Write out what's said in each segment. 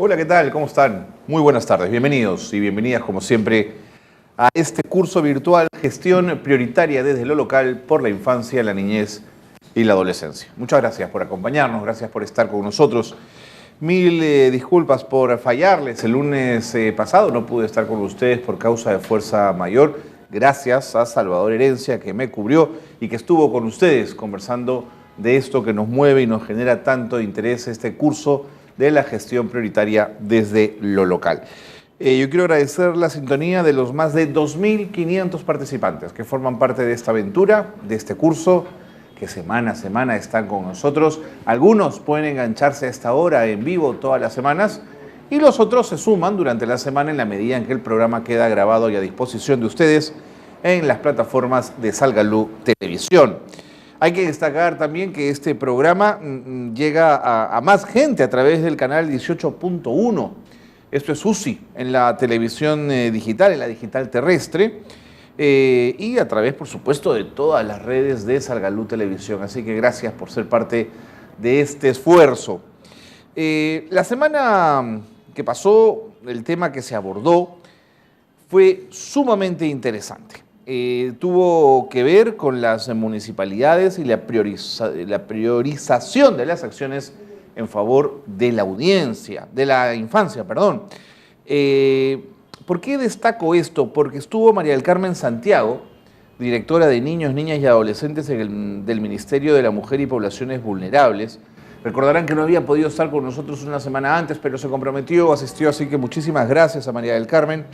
Hola, ¿qué tal? ¿Cómo están? Muy buenas tardes, bienvenidos y bienvenidas como siempre a este curso virtual Gestión Prioritaria desde lo local por la infancia, la niñez y la adolescencia. Muchas gracias por acompañarnos, gracias por estar con nosotros. Mil disculpas por fallarles, el lunes pasado no pude estar con ustedes por causa de fuerza mayor. Gracias a Salvador Herencia que me cubrió y que estuvo con ustedes conversando de esto que nos mueve y nos genera tanto interés, este curso de la gestión prioritaria desde lo local. Yo quiero agradecer la sintonía de los más de 2.500 participantes que forman parte de esta aventura, de este curso, que semana a semana están con nosotros. Algunos pueden engancharse a esta hora en vivo todas las semanas y los otros se suman durante la semana en la medida en que el programa queda grabado y a disposición de ustedes en las plataformas de Salgalú Televisión. Hay que destacar también que este programa llega a más gente a través del canal 18.1. Esto es UCI, en la televisión digital, en la digital terrestre, y a través, por supuesto, de todas las redes de Salgalú Televisión. Así que gracias por ser parte de este esfuerzo. La semana que pasó, el tema que se abordó fue sumamente interesante. Tuvo que ver con las municipalidades y la priorización de las acciones en favor de la infancia. ¿Por qué destaco esto? Porque estuvo María del Carmen Santiago, directora de Niños, Niñas y Adolescentes del Ministerio de la Mujer y Poblaciones Vulnerables. Recordarán que no había podido estar con nosotros una semana antes, pero se comprometió, asistió, así que muchísimas gracias a María del Carmen.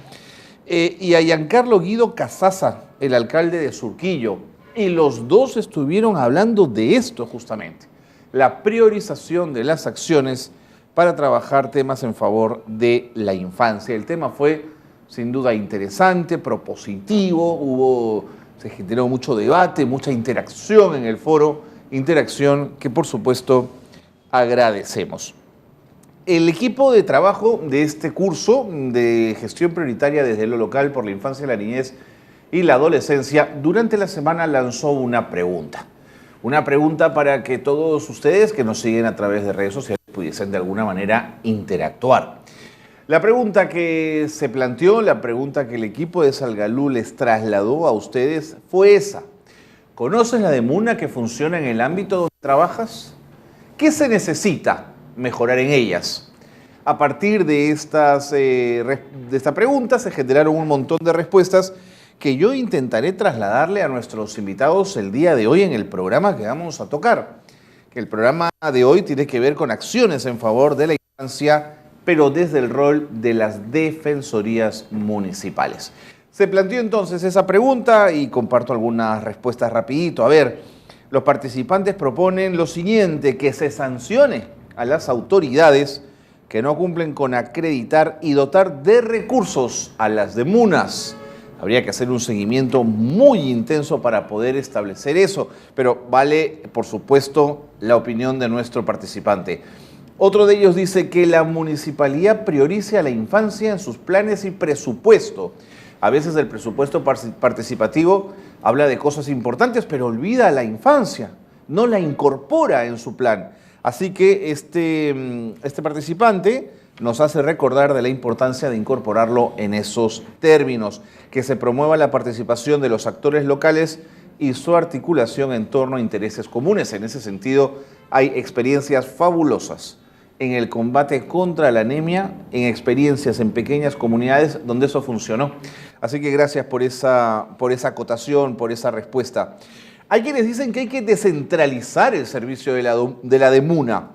Y a Giancarlo Guido Casaza, el alcalde de Surquillo, y los dos estuvieron hablando de esto justamente, la priorización de las acciones para trabajar temas en favor de la infancia. El tema fue sin duda interesante, propositivo, se generó mucho debate, mucha interacción en el foro, interacción que por supuesto agradecemos. El equipo de trabajo de este curso de gestión prioritaria desde lo local por la infancia, la niñez y la adolescencia, durante la semana lanzó una pregunta. Una pregunta para que todos ustedes que nos siguen a través de redes sociales pudiesen de alguna manera interactuar. La pregunta que se planteó, la pregunta que el equipo de Salgalú les trasladó a ustedes fue esa. ¿Conoces la DEMUNA que funciona en el ámbito donde trabajas? ¿Qué se necesita mejorar en ellas? A partir de esta pregunta se generaron un montón de respuestas que yo intentaré trasladarle a nuestros invitados el día de hoy en el programa que vamos a tocar. Que el programa de hoy tiene que ver con acciones en favor de la infancia, pero desde el rol de las defensorías municipales. Se planteó entonces esa pregunta y comparto algunas respuestas rapidito. A ver, los participantes proponen lo siguiente, que se sancione a las autoridades que no cumplen con acreditar y dotar de recursos a las DEMUNAs. Habría que hacer un seguimiento muy intenso para poder establecer eso, pero vale, por supuesto, la opinión de nuestro participante. Otro de ellos dice que la municipalidad priorice a la infancia en sus planes y presupuesto. A veces el presupuesto participativo habla de cosas importantes, pero olvida a la infancia, no la incorpora en su plan. Así que este participante nos hace recordar de la importancia de incorporarlo en esos términos, que se promueva la participación de los actores locales y su articulación en torno a intereses comunes. En ese sentido, hay experiencias fabulosas en el combate contra la anemia, en experiencias en pequeñas comunidades donde eso funcionó. Así que gracias por esa acotación, por esa respuesta. Hay quienes dicen que hay que descentralizar el servicio de la DEMUNA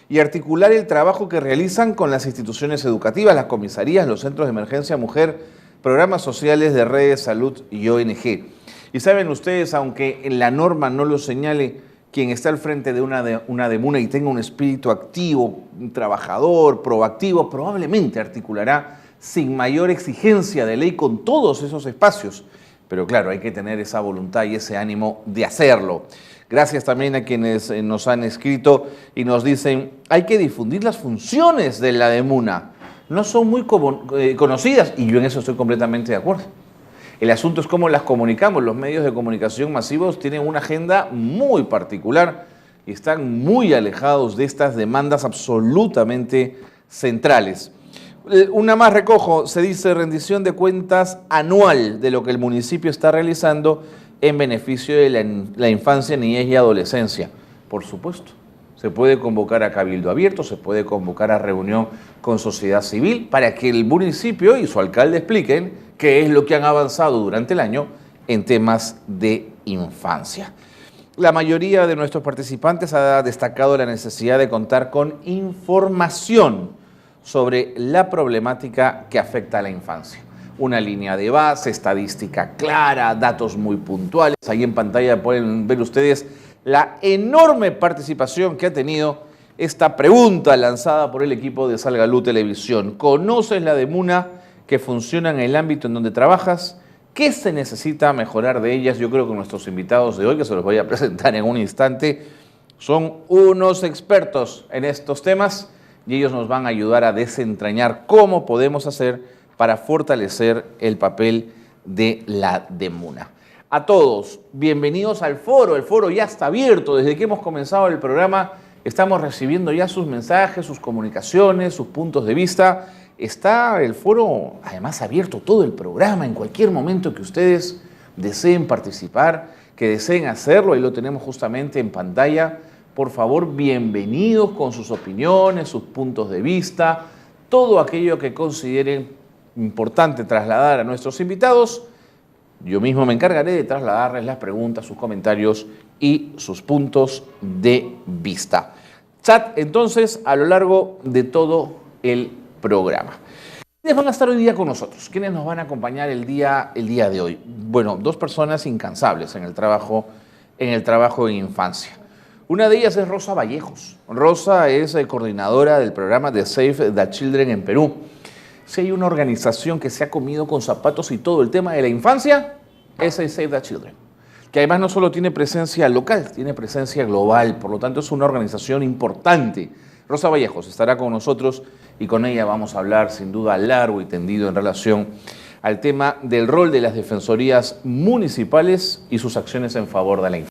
y articular el trabajo que realizan con las instituciones educativas, las comisarías, los centros de emergencia mujer, programas sociales de redes, salud y ONG. Y saben ustedes, aunque en la norma no lo señale, quien está al frente de una DEMUNA y tenga un espíritu activo, un trabajador, proactivo, probablemente articulará sin mayor exigencia de ley con todos esos espacios. Pero claro, hay que tener esa voluntad y ese ánimo de hacerlo. Gracias también a quienes nos han escrito y nos dicen, hay que difundir las funciones de la DEMUNA. No son muy conocidas y yo en eso estoy completamente de acuerdo. El asunto es cómo las comunicamos. Los medios de comunicación masivos tienen una agenda muy particular y están muy alejados de estas demandas absolutamente centrales. Una más recojo, se dice rendición de cuentas anual de lo que el municipio está realizando en beneficio de la infancia, niñez y adolescencia. Por supuesto, se puede convocar a cabildo abierto, se puede convocar a reunión con sociedad civil para que el municipio y su alcalde expliquen qué es lo que han avanzado durante el año en temas de infancia. La mayoría de nuestros participantes ha destacado la necesidad de contar con información sobre la problemática que afecta a la infancia. Una línea de base, estadística clara, datos muy puntuales. Ahí en pantalla pueden ver ustedes la enorme participación que ha tenido esta pregunta lanzada por el equipo de Salgalú Televisión. ¿Conoces la DEMUNA que funciona en el ámbito en donde trabajas? ¿Qué se necesita mejorar de ellas? Yo creo que nuestros invitados de hoy, que se los voy a presentar en un instante, son unos expertos en estos temas y ellos nos van a ayudar a desentrañar cómo podemos hacer para fortalecer el papel de la DEMUNA. A todos, bienvenidos al foro. El foro ya está abierto. Desde que hemos comenzado el programa estamos recibiendo ya sus mensajes, sus comunicaciones, sus puntos de vista. Está el foro además abierto todo el programa en cualquier momento que ustedes deseen participar, que deseen hacerlo. Ahí lo tenemos justamente en pantalla. Por favor, bienvenidos con sus opiniones, sus puntos de vista, todo aquello que consideren importante trasladar a nuestros invitados. Yo mismo me encargaré de trasladarles las preguntas, sus comentarios y sus puntos de vista. Chat, entonces, a lo largo de todo el programa. ¿Quiénes van a estar hoy día con nosotros? ¿Quiénes nos van a acompañar el día de hoy? Bueno, dos personas incansables en el trabajo en infancia. Una de ellas es Rosa Vallejos. Rosa es coordinadora del programa de Save the Children en Perú. Si hay una organización que se ha comido con zapatos y todo el tema de la infancia, esa es Save the Children, que además no solo tiene presencia local, tiene presencia global, por lo tanto es una organización importante. Rosa Vallejos estará con nosotros y con ella vamos a hablar sin duda largo y tendido en relación al tema del rol de las defensorías municipales y sus acciones en favor de la infancia.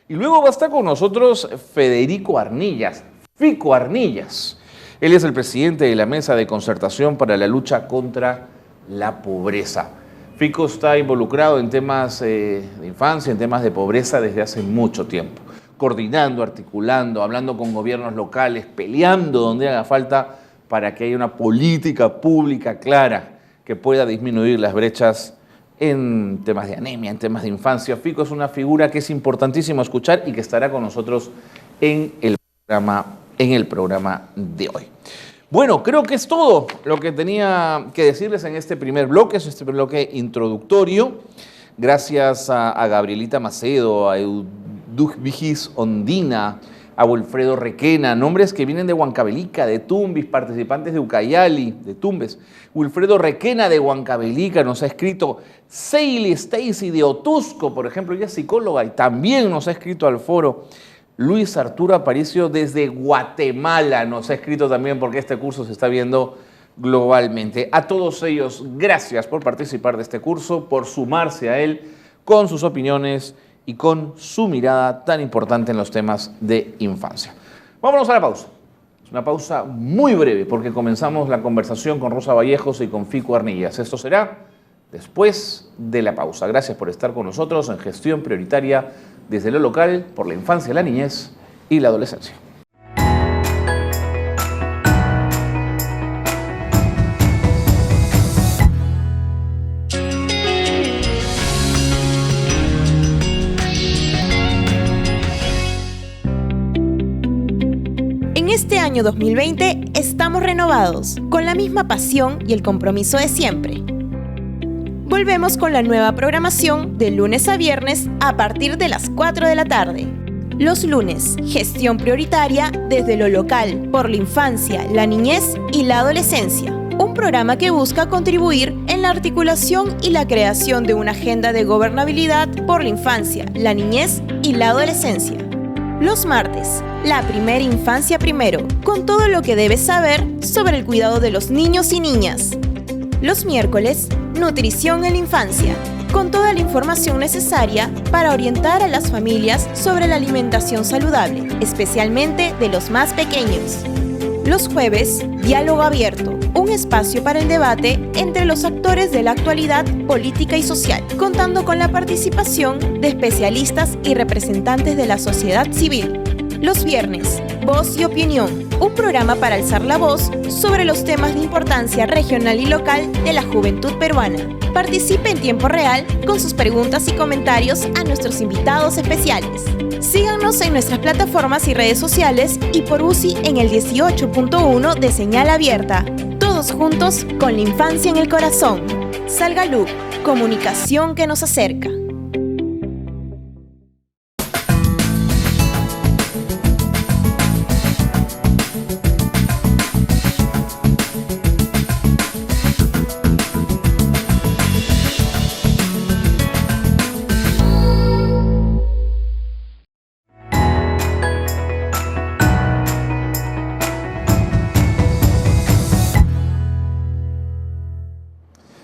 Y luego va a estar con nosotros Federico Arnillas, Fico Arnillas. Él es el presidente de la Mesa de Concertación para la Lucha contra la Pobreza. Fico está involucrado en temas de infancia, en temas de pobreza desde hace mucho tiempo, coordinando, articulando, hablando con gobiernos locales, peleando donde haga falta para que haya una política pública clara que pueda disminuir las brechas en temas de anemia, en temas de infancia. Fico es una figura que es importantísimo escuchar y que estará con nosotros en el programa de hoy. Bueno, creo que es todo lo que tenía que decirles en este primer bloque, este bloque introductorio. Gracias a Gabrielita Macedo, a Vigis Ondina, a Wilfredo Requena, nombres que vienen de Huancavelica, de Tumbes, participantes de Ucayali, de Tumbes. Wilfredo Requena de Huancavelica nos ha escrito. Seili Stacy de Otusco, por ejemplo, ella es psicóloga y también nos ha escrito al foro. Luis Arturo Aparicio desde Guatemala nos ha escrito también porque este curso se está viendo globalmente. A todos ellos, gracias por participar de este curso, por sumarse a él con sus opiniones y con su mirada tan importante en los temas de infancia. Vámonos a la pausa. Es una pausa muy breve porque comenzamos la conversación con Rosa Vallejos y con Fico Arnillas. Esto será después de la pausa. Gracias por estar con nosotros en Gestión Prioritaria desde lo local por la infancia, la niñez y la adolescencia. En este año 2020 estamos renovados, con la misma pasión y el compromiso de siempre. Volvemos con la nueva programación de lunes a viernes a partir de las 4 de la tarde. Los lunes, Gestión Prioritaria desde lo local por la infancia, la niñez y la adolescencia. Un programa que busca contribuir en la articulación y la creación de una agenda de gobernabilidad por la infancia, la niñez y la adolescencia. Los martes, la primera infancia primero, con todo lo que debes saber sobre el cuidado de los niños y niñas. Los miércoles, nutrición en la infancia, con toda la información necesaria para orientar a las familias sobre la alimentación saludable, especialmente de los más pequeños. Los jueves, Diálogo Abierto, un espacio para el debate entre los actores de la actualidad política y social, contando con la participación de especialistas y representantes de la sociedad civil. Los viernes, Voz y Opinión, un programa para alzar la voz sobre los temas de importancia regional y local de la juventud peruana. Participe en tiempo real con sus preguntas y comentarios a nuestros invitados especiales. Síganos en nuestras plataformas y redes sociales y por UCI en el 18.1 de señal abierta. Todos juntos con la infancia en el corazón. Salgalú, comunicación que nos acerca.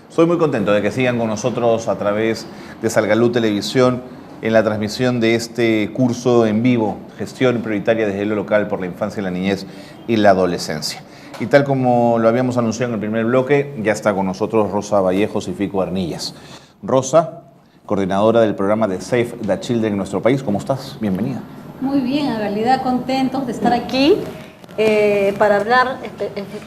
Estoy muy contento de que sigan con nosotros a través de Salgalú Televisión en la transmisión de este curso en vivo, Gestión Prioritaria desde lo Local por la Infancia, la Niñez y la Adolescencia. Y tal como lo habíamos anunciado en el primer bloque, ya está con nosotros Rosa Vallejos y Fico Arnillas. Rosa, coordinadora del programa de Save the Children en nuestro país, ¿cómo estás? Bienvenida. Muy bien, en realidad contentos de estar aquí. Para hablar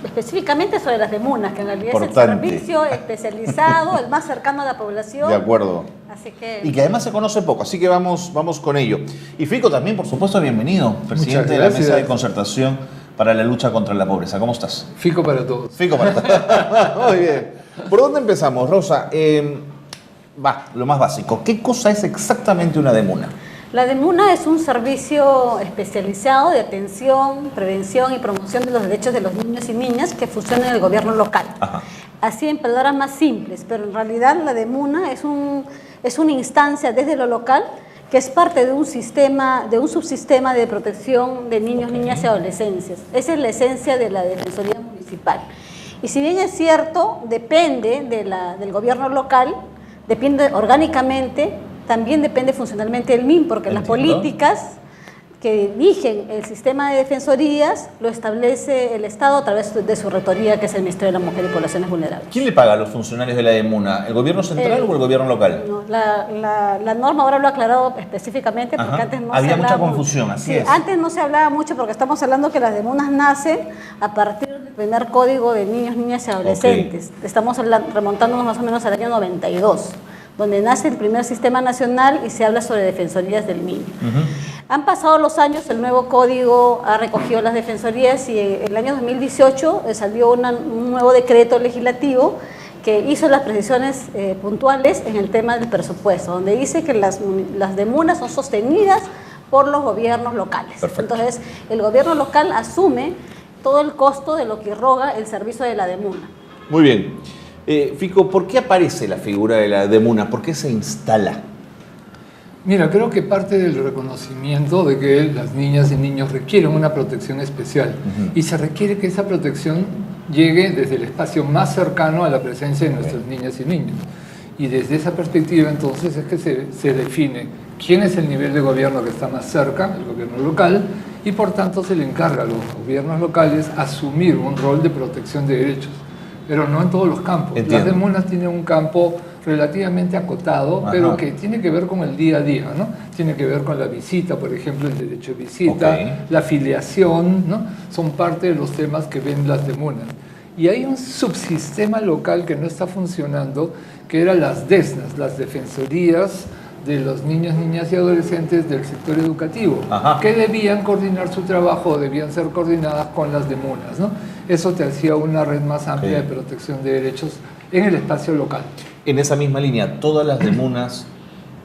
específicamente sobre las demunas, que en realidad Importante. Es el servicio especializado, el más cercano a la población. De acuerdo. Así que... Y que además se conoce poco, así que vamos con ello. Y Fico también, por supuesto, bienvenido, presidente de la Mesa de Concertación para la Lucha contra la Pobreza. ¿Cómo estás? Fico para todos. Fico para todos. Muy bien. ¿Por dónde empezamos, Rosa? Lo más básico. ¿Qué cosa es exactamente una demuna? La DEMUNA es un servicio especializado de atención, prevención y promoción de los derechos de los niños y niñas que funciona en el gobierno local. Ajá. Así en palabras más simples, pero en realidad la DEMUNA es una instancia desde lo local que es parte de un sistema, de un subsistema de protección de niños, niñas y adolescentes. Esa es la esencia de la Defensoría Municipal. Y si bien es cierto, depende del gobierno local, depende orgánicamente, también depende funcionalmente del MIN, porque las políticas que dirigen el sistema de defensorías lo establece el Estado a través de su rectoría, que es el Ministerio de la Mujer y Poblaciones Vulnerables. ¿Quién le paga a los funcionarios de la DEMUNA? ¿El gobierno central o el gobierno local? No, la norma ahora lo ha aclarado específicamente, porque Ajá. antes no Había se hablaba mucha confusión, así es. Antes no se hablaba mucho porque estamos hablando que las DEMUNAs nacen a partir del primer código de niños, niñas y adolescentes. Estamos remontándonos más o menos al año 92. Donde nace el primer sistema nacional y se habla sobre defensorías del niño. Han pasado los años, el nuevo código ha recogido las defensorías y en el año 2018 salió un nuevo decreto legislativo que hizo las precisiones puntuales en el tema del presupuesto, donde dice que las demunas son sostenidas por los gobiernos locales. Perfecto. Entonces, el gobierno local asume todo el costo de lo que roga el servicio de la demuna. Muy bien. Fico, ¿por qué aparece la figura de la DEMUNA? ¿Por qué se instala? Mira, creo que parte del reconocimiento de que las niñas y niños requieren una protección especial y se requiere que esa protección llegue desde el espacio más cercano a la presencia de nuestras niñas y niños. Y desde esa perspectiva entonces es que se define quién es el nivel de gobierno que está más cerca, el gobierno local, y por tanto se le encarga a los gobiernos locales asumir un rol de protección de derechos. Pero no en todos los campos. Entiendo. Las demunas tienen un campo relativamente acotado, Ajá. pero que tiene que ver con el día a día, ¿no? Tiene que ver con la visita, por ejemplo, el derecho de visita, Okay. la afiliación, ¿no? Son parte de los temas que ven las demunas. Y hay un subsistema local que no está funcionando, que eran las DESNAS, las defensorías de los niños, niñas y adolescentes del sector educativo, Ajá. que debían coordinar su trabajo, debían ser coordinadas con las demunas, ¿no? Eso te hacía una red más amplia de protección de derechos en el espacio local. En esa misma línea, ¿todas las demunas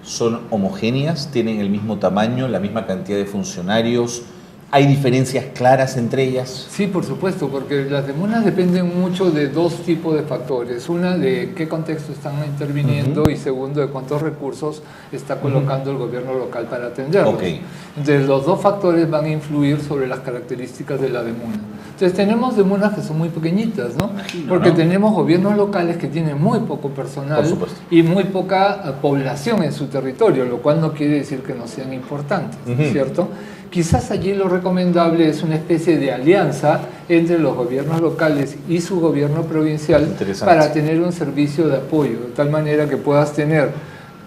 son homogéneas? ¿Tienen el mismo tamaño, la misma cantidad de funcionarios? ¿Hay diferencias claras entre ellas? Sí, por supuesto, porque las demunas dependen mucho de dos tipos de factores. Una, de qué contexto están interviniendo y segundo, de cuántos recursos está colocando el gobierno local para atenderlos. Okay. Entonces, los dos factores van a influir sobre las características de la demuna. Entonces, tenemos demunas que son muy pequeñitas, ¿no? Porque tenemos gobiernos locales que tienen muy poco personal Por supuesto. y muy poca población en su territorio, lo cual no quiere decir que no sean importantes, ¿cierto? quizás allí lo recomendable es una especie de alianza entre los gobiernos locales y su gobierno provincial para tener un servicio de apoyo, de tal manera que puedas tener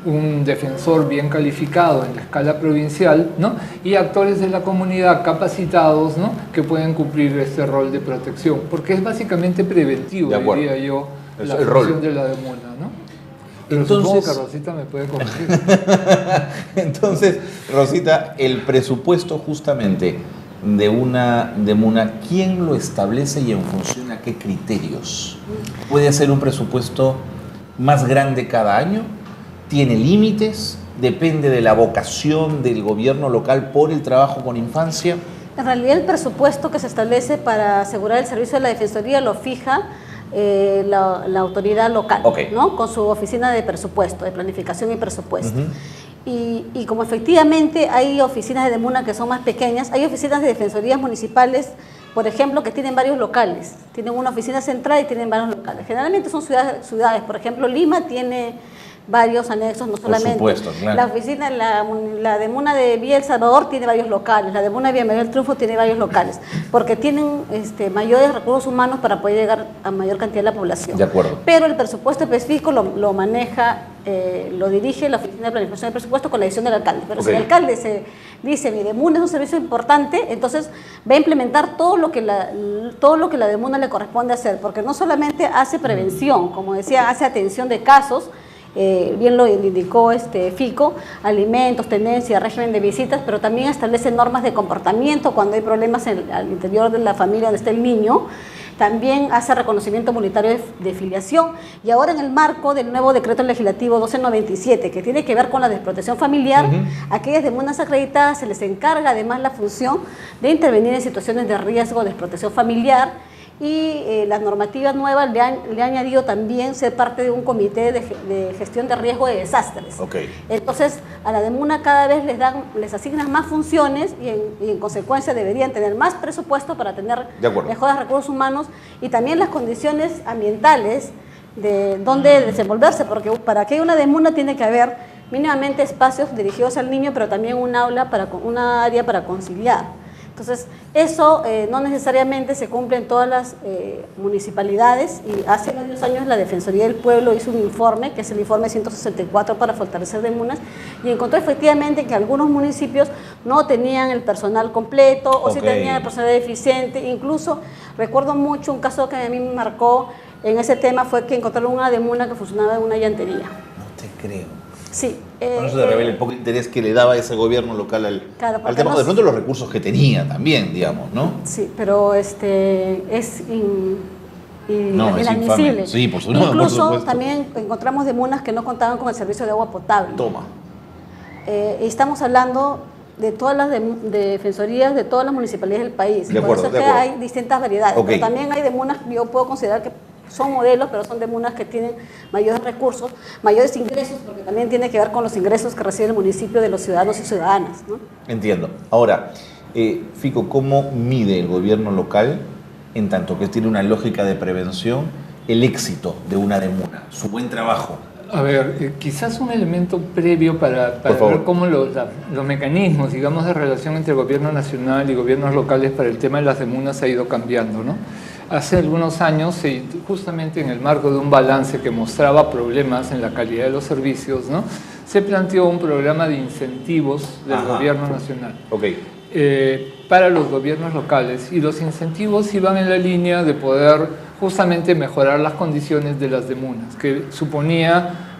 un defensor bien calificado en la escala provincial, ¿no? Y actores de la comunidad capacitados, ¿no? Que pueden cumplir este rol de protección, porque es básicamente preventivo, diría yo, la función de la DEMUNA, ¿no? Pero entonces, supongo que Rosita me puede corregir. Entonces, Rosita, el presupuesto justamente de una DEMUNA, ¿quién lo establece y en función a qué criterios? ¿Puede ser un presupuesto más grande cada año? ¿Tiene límites? ¿Depende de la vocación del gobierno local por el trabajo con infancia? En realidad el presupuesto que se establece para asegurar el servicio de la Defensoría lo fija la autoridad local, ¿no? Con su oficina de presupuesto, de planificación y presupuesto. Y como efectivamente hay oficinas de DEMUNA que son más pequeñas, hay oficinas de defensorías municipales, por ejemplo, que tienen varios locales. Tienen una oficina central y tienen varios locales. Generalmente son ciudades, por ejemplo, Lima tiene varios anexos, no solamente. Por supuesto, claro. La oficina, la DEMUNA de Villa El Salvador tiene varios locales, la DEMUNA de Villa María del Triunfo tiene varios locales, porque tienen mayores recursos humanos para poder llegar a mayor cantidad de la población. De acuerdo. Pero el presupuesto específico lo maneja, lo dirige la Oficina de Planificación del Presupuesto con la decisión del alcalde. Pero si el alcalde se dice, mi DEMUNA es un servicio importante, entonces va a implementar todo lo que la DEMUNA le corresponde hacer, porque no solamente hace prevención, como decía, hace atención de casos, bien lo indicó FICO, alimentos, tenencia, régimen de visitas, pero también establece normas de comportamiento cuando hay problemas al interior de la familia donde está el niño. También hace reconocimiento voluntario de filiación, y ahora en el marco del nuevo decreto legislativo 1297, que tiene que ver con la desprotección familiar, aquellas DEMUNAs acreditadas se les encarga además la función de intervenir en situaciones de riesgo de desprotección familiar. Y la normativa nueva le ha añadido también ser parte de un comité de gestión de riesgo de desastres. Entonces, a la DEMUNA cada vez les asignan más funciones y en consecuencia deberían tener más presupuesto para tener mejores recursos humanos y también las condiciones ambientales de dónde desenvolverse, porque para que haya una DEMUNA tiene que haber mínimamente espacios dirigidos al niño, pero también una área para conciliar. Entonces, eso no necesariamente se cumple en todas las municipalidades, y hace varios años la Defensoría del Pueblo hizo un informe, que es el informe 164 para fortalecer DEMUNAs, y encontró efectivamente que algunos municipios no tenían el personal completo o sí tenían el personal deficiente. Incluso recuerdo mucho un caso que a mí me marcó en ese tema, fue que encontraron una DEMUNA que funcionaba en una llantería. No te creo. Sí. Bueno, eso se revela el poco interés que le daba ese gobierno local al tema, de pronto los recursos que tenía también, digamos, ¿no? Sí, pero es inadmisible. Sí, por supuesto. Incluso también encontramos DEMUNAs que no contaban con el servicio de agua potable. Toma. Y estamos hablando de todas las defensorías de todas las municipalidades del país. Por eso es que hay distintas variedades. Pero también hay DEMUNAs que yo puedo considerar que son modelos, pero son DEMUNAs que tienen mayores recursos, mayores ingresos, porque también tiene que ver con los ingresos que recibe el municipio de los ciudadanos y ciudadanas, ¿no? Entiendo. Ahora, Fico, ¿cómo mide el gobierno local, en tanto que tiene una lógica de prevención, el éxito de una DEMUNA, su buen trabajo? A ver, quizás un elemento previo para ver cómo los mecanismos, digamos, de relación entre el gobierno nacional y gobiernos locales para el tema de las DEMUNAs ha ido cambiando, ¿no? Hace algunos años, justamente en el marco de un balance que mostraba problemas en la calidad de los servicios, ¿no?, se planteó un programa de incentivos del gobierno nacional para los gobiernos locales, y los incentivos iban en la línea de poder justamente mejorar las condiciones de las DEMUNAs, que suponía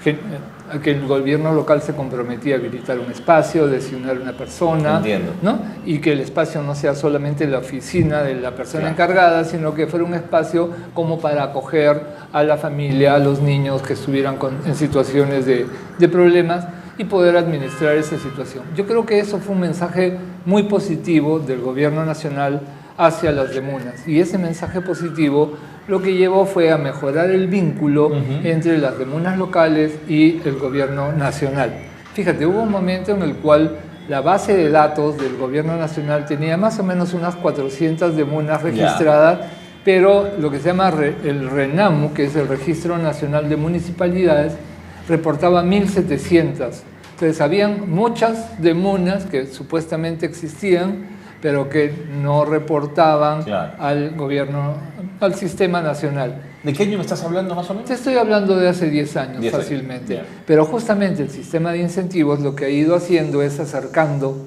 que el gobierno local se comprometía a habilitar un espacio, designar una persona, ¿no?, y que el espacio no sea solamente la oficina de la persona encargada, sino que fuera un espacio como para acoger a la familia, a los niños que estuvieran en situaciones de problemas, y poder administrar esa situación. Yo creo que eso fue un mensaje muy positivo del gobierno nacional hacia las DEMUNAs, y ese mensaje positivo lo que llevó fue a mejorar el vínculo entre las DEMUNAs locales y el gobierno nacional. Fíjate, hubo un momento en el cual la base de datos del gobierno nacional tenía más o menos unas 400 DEMUNAs registradas, pero lo que se llama el RENAMU, que es el Registro Nacional de Municipalidades, reportaba 1.700 Entonces habían muchas demunas que supuestamente existían, pero que no reportaban al gobierno, al sistema nacional. ¿De qué año me estás hablando más o menos? Te estoy hablando de hace 10 años fácilmente. Pero justamente el sistema de incentivos lo que ha ido haciendo es acercando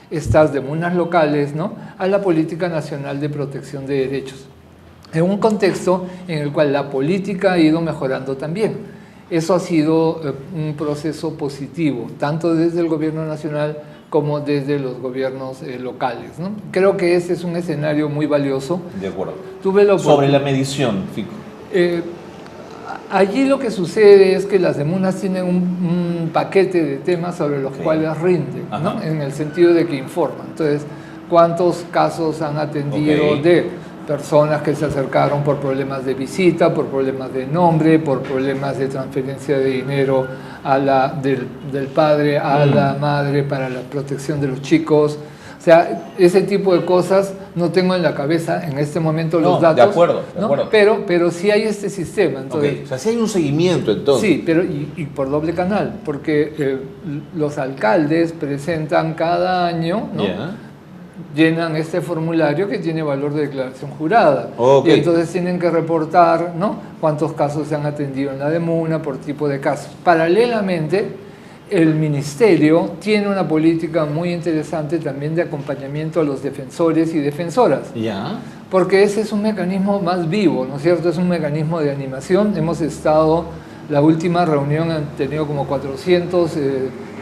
estas demunas locales, ¿no?, a la política nacional de protección de derechos, en un contexto en el cual la política ha ido mejorando también. Eso ha sido un proceso positivo, tanto desde el gobierno nacional como desde los gobiernos locales, ¿no? Creo que ese es un escenario muy valioso. De acuerdo. Sobre la medición, Fico. Allí lo que sucede es que las demunas tienen un paquete de temas sobre los cuales rinden, ¿no?, en el sentido de que informan. Entonces, ¿cuántos casos han atendido de personas que se acercaron por problemas de visita, por problemas de nombre, por problemas de transferencia de dinero del padre a la madre para la protección de los chicos? O sea, ese tipo de cosas no tengo en la cabeza en este momento los datos. De acuerdo. Pero sí hay este sistema. Entonces, O sea, sí hay un seguimiento entonces. Sí, pero y por doble canal, porque los alcaldes presentan cada año, ¿no?, llenan este formulario que tiene valor de declaración jurada. Y entonces tienen que reportar, ¿no?, cuántos casos se han atendido en la demuna por tipo de casos. Paralelamente, el ministerio tiene una política muy interesante también de acompañamiento a los defensores y defensoras. Porque ese es un mecanismo más vivo, ¿no es cierto? Es un mecanismo de animación. Hemos estado, la última reunión han tenido como 400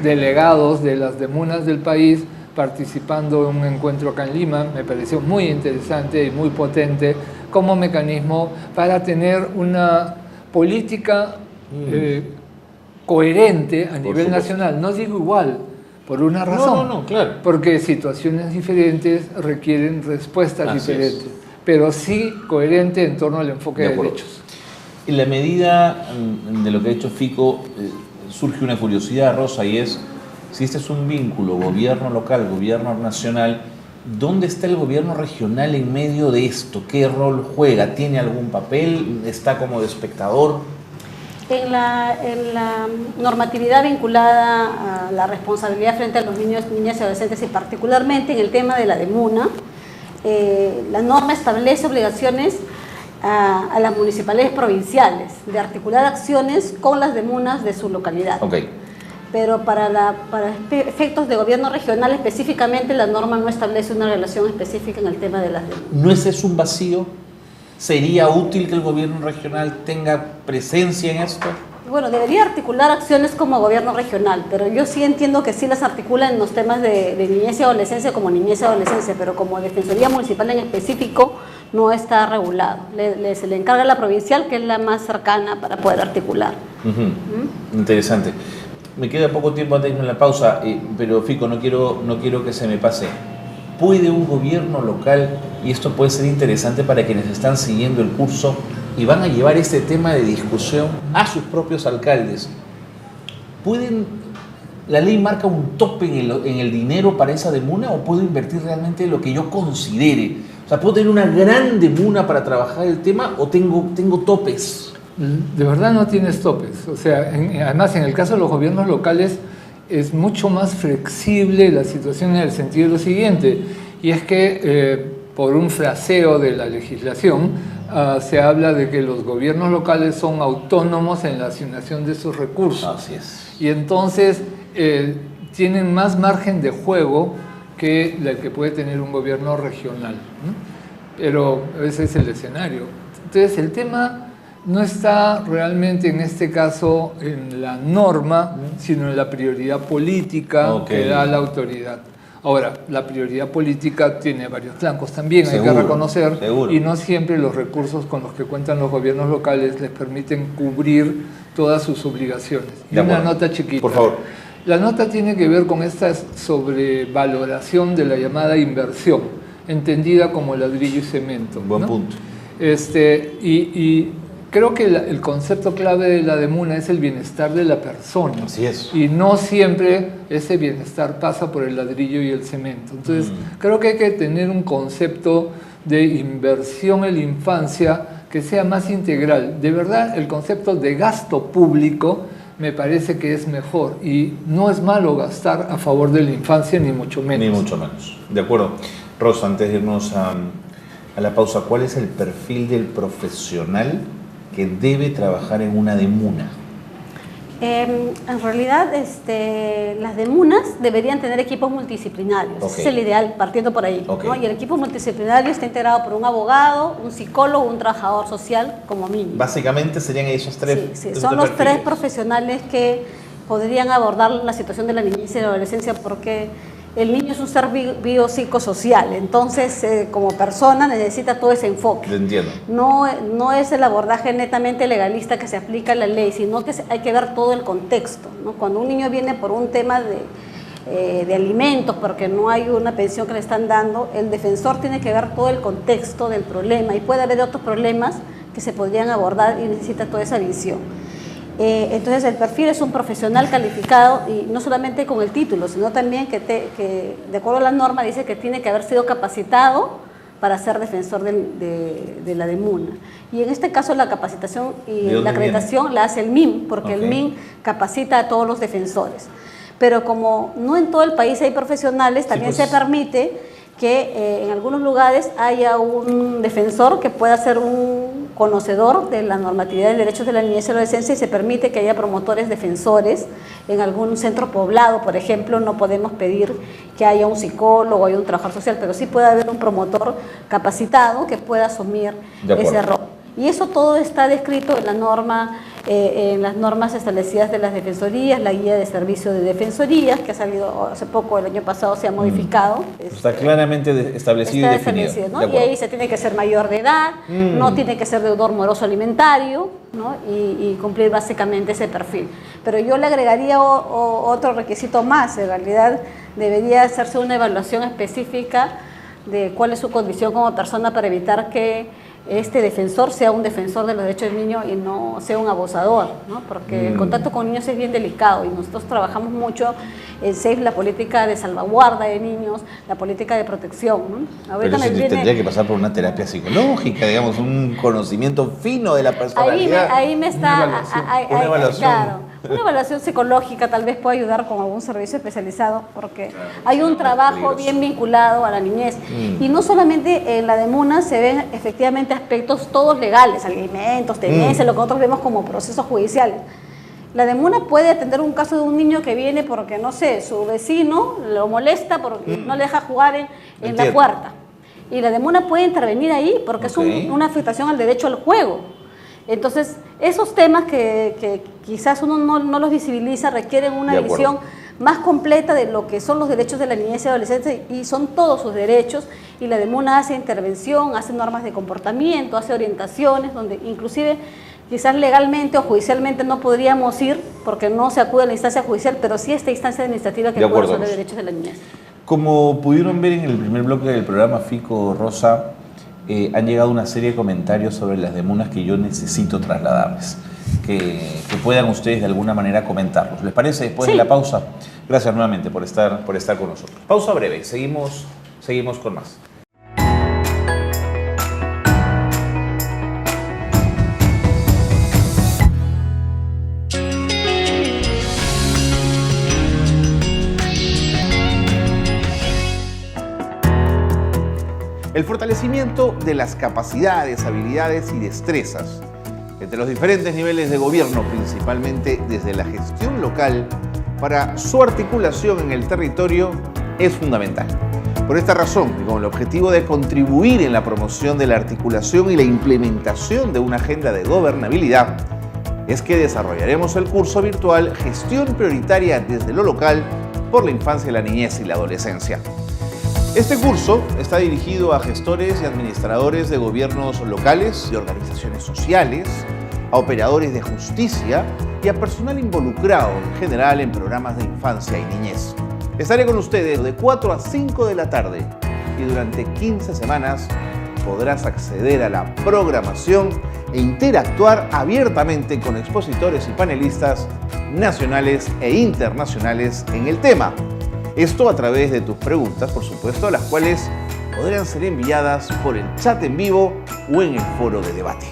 delegados de las demunas del país participando en un encuentro acá en Lima. Me pareció muy interesante y muy potente como mecanismo para tener una política coherente a nivel nacional. No digo igual, por una razón. Claro. Porque situaciones diferentes requieren respuestas diferentes, pero sí coherente en torno al enfoque de derechos. En la medida de lo que ha hecho Fico, surge una curiosidad, Rosa, y es, si este es un vínculo gobierno local, gobierno nacional, ¿dónde está el gobierno regional en medio de esto? ¿Qué rol juega? ¿Tiene algún papel? ¿Está como de espectador? En la normatividad vinculada a la responsabilidad frente a los niños, niñas y adolescentes, y particularmente en el tema de la demuna, la norma establece obligaciones a las municipalidades provinciales de articular acciones con las demunas de su localidad. Pero para efectos de gobierno regional específicamente, la norma no establece una relación específica en el tema de las demunas. ¿No ese es un vacío? ¿Sería útil que el gobierno regional tenga presencia en esto? Bueno, debería articular acciones como gobierno regional, pero yo sí entiendo que sí las articula en los temas de niñez y adolescencia como niñez y adolescencia, pero como Defensoría Municipal en específico no está regulado. Se le encarga a la provincial, que es la más cercana para poder articular. Interesante. Me queda poco tiempo antes de irme a la pausa, pero Fico, no quiero que se me pase. ¿Puede un gobierno local, y esto puede ser interesante para quienes están siguiendo el curso y van a llevar este tema de discusión a sus propios alcaldes, la ley marca un tope en el dinero para esa demuna, o puedo invertir realmente lo que yo considere? O sea, ¿puedo tener una gran demuna para trabajar el tema o tengo topes? De verdad no tienes topes. O sea, además en el caso de los gobiernos locales es mucho más flexible la situación en el sentido de lo siguiente, y es que por un fraseo de la legislación se habla de que los gobiernos locales son autónomos en la asignación de sus recursos. Así es. Y entonces tienen más margen de juego que el que puede tener un gobierno regional, ¿no? Pero ese es el escenario. Entonces el tema no está realmente en este caso en la norma, sino en la prioridad política que da la autoridad. Ahora, la prioridad política tiene varios flancos también, hay que reconocer, y no siempre los recursos con los que cuentan los gobiernos locales les permiten cubrir todas sus obligaciones. Y una nota chiquita. Por favor. La nota tiene que ver con esta sobrevaloración de la llamada inversión, entendida como ladrillo y cemento. Buen punto. Y creo que el concepto clave de la demuna es el bienestar de la persona. Así es. Y no siempre ese bienestar pasa por el ladrillo y el cemento. Entonces, creo que hay que tener un concepto de inversión en la infancia que sea más integral. De verdad, el concepto de gasto público me parece que es mejor. Y no es malo gastar a favor de la infancia, ni mucho menos. Ni mucho menos. De acuerdo. Rosa, antes de irnos a la pausa, ¿cuál es el perfil del profesional que debe trabajar en una DEMUNA? En realidad, las DEMUNAs deberían tener equipos multidisciplinarios. Okay. Ese es el ideal, partiendo por ahí. Okay. ¿no? Y el equipo multidisciplinario está integrado por un abogado, un psicólogo, un trabajador social, como mínimo. Básicamente serían esos tres. Sí, son los tres profesionales que podrían abordar la situación de la niñez y la adolescencia, porque el niño es un ser biopsicosocial, entonces como persona necesita todo ese enfoque. Lo entiendo. No es el abordaje netamente legalista que se aplica a la ley, sino que hay que ver todo el contexto, ¿no? Cuando un niño viene por un tema de alimentos, porque no hay una pensión que le están dando, el defensor tiene que ver todo el contexto del problema, y puede haber otros problemas que se podrían abordar y necesita toda esa visión. Entonces el perfil es un profesional calificado, y no solamente con el título, sino también que de acuerdo a la norma dice que tiene que haber sido capacitado para ser defensor de la DEMUNA. Y en este caso la capacitación y la acreditación la hace el MIM, porque el MIM capacita a todos los defensores. Pero como no en todo el país hay profesionales, también se permite que en algunos lugares haya un defensor que pueda ser un conocedor de la normatividad de derechos de la niñez y la adolescencia, y se permite que haya promotores defensores. En algún centro poblado, por ejemplo, no podemos pedir que haya un psicólogo o haya un trabajador social, pero sí puede haber un promotor capacitado que pueda asumir ese rol. Y eso todo está descrito en la norma, en las normas establecidas de las defensorías, la guía de servicio de defensorías, que ha salido hace poco, el año pasado se ha modificado. Está claramente establecido y definido. ¿No? Y ahí se tiene que ser mayor de edad, no tiene que ser deudor moroso alimentario, ¿no? y cumplir básicamente ese perfil. Pero yo le agregaría otro requisito más. En realidad debería hacerse una evaluación específica de cuál es su condición como persona, para evitar que este defensor sea un defensor de los derechos del niño y no sea un abusador, ¿no? Porque el contacto con niños es bien delicado, y nosotros trabajamos mucho en SAFE, la política de salvaguarda de niños, la política de protección, ¿no? Pero eso tendría que pasar por una terapia psicológica, digamos, un conocimiento fino de la personalidad. Ahí me está... Una evaluación. Claro. Una evaluación psicológica tal vez pueda ayudar con algún servicio especializado, porque hay un trabajo bien vinculado a la niñez. Y no solamente en la DEMUNA se ven efectivamente aspectos todos legales, alimentos, tenencia, lo que nosotros vemos como procesos judiciales. La DEMUNA puede atender un caso de un niño que viene porque, no sé, su vecino lo molesta porque no le deja jugar en la puerta. Y la DEMUNA puede intervenir ahí porque es una afectación al derecho al juego. Entonces, esos temas que quizás uno no los visibiliza requieren una visión más completa de lo que son los derechos de la niñez y adolescencia, y son todos sus derechos, y la DEMUNA hace intervención, hace normas de comportamiento, hace orientaciones, donde inclusive quizás legalmente o judicialmente no podríamos ir porque no se acude a la instancia judicial, pero sí a esta instancia administrativa que puede resolver derechos de la niñez. Como pudieron ver en el primer bloque del programa, Fico, Rosa, han llegado una serie de comentarios sobre las DEMUNAs que yo necesito trasladarles, que puedan ustedes de alguna manera comentarlos. ¿Les parece? Después de la pausa. Gracias nuevamente por estar con nosotros. Pausa breve, seguimos con más. El fortalecimiento de las capacidades, habilidades y destrezas entre los diferentes niveles de gobierno, principalmente desde la gestión local, para su articulación en el territorio es fundamental. Por esta razón, y con el objetivo de contribuir en la promoción de la articulación y la implementación de una agenda de gobernabilidad, es que desarrollaremos el curso virtual Gestión Prioritaria desde lo local por la infancia, la niñez y la adolescencia. Este curso está dirigido a gestores y administradores de gobiernos locales, de organizaciones sociales, a operadores de justicia y a personal involucrado en general en programas de infancia y niñez. Estaré con ustedes de 4 a 5 de la tarde, y durante 15 semanas podrás acceder a la programación e interactuar abiertamente con expositores y panelistas nacionales e internacionales en el tema. Esto a través de tus preguntas, por supuesto, las cuales podrán ser enviadas por el chat en vivo o en el foro de debate.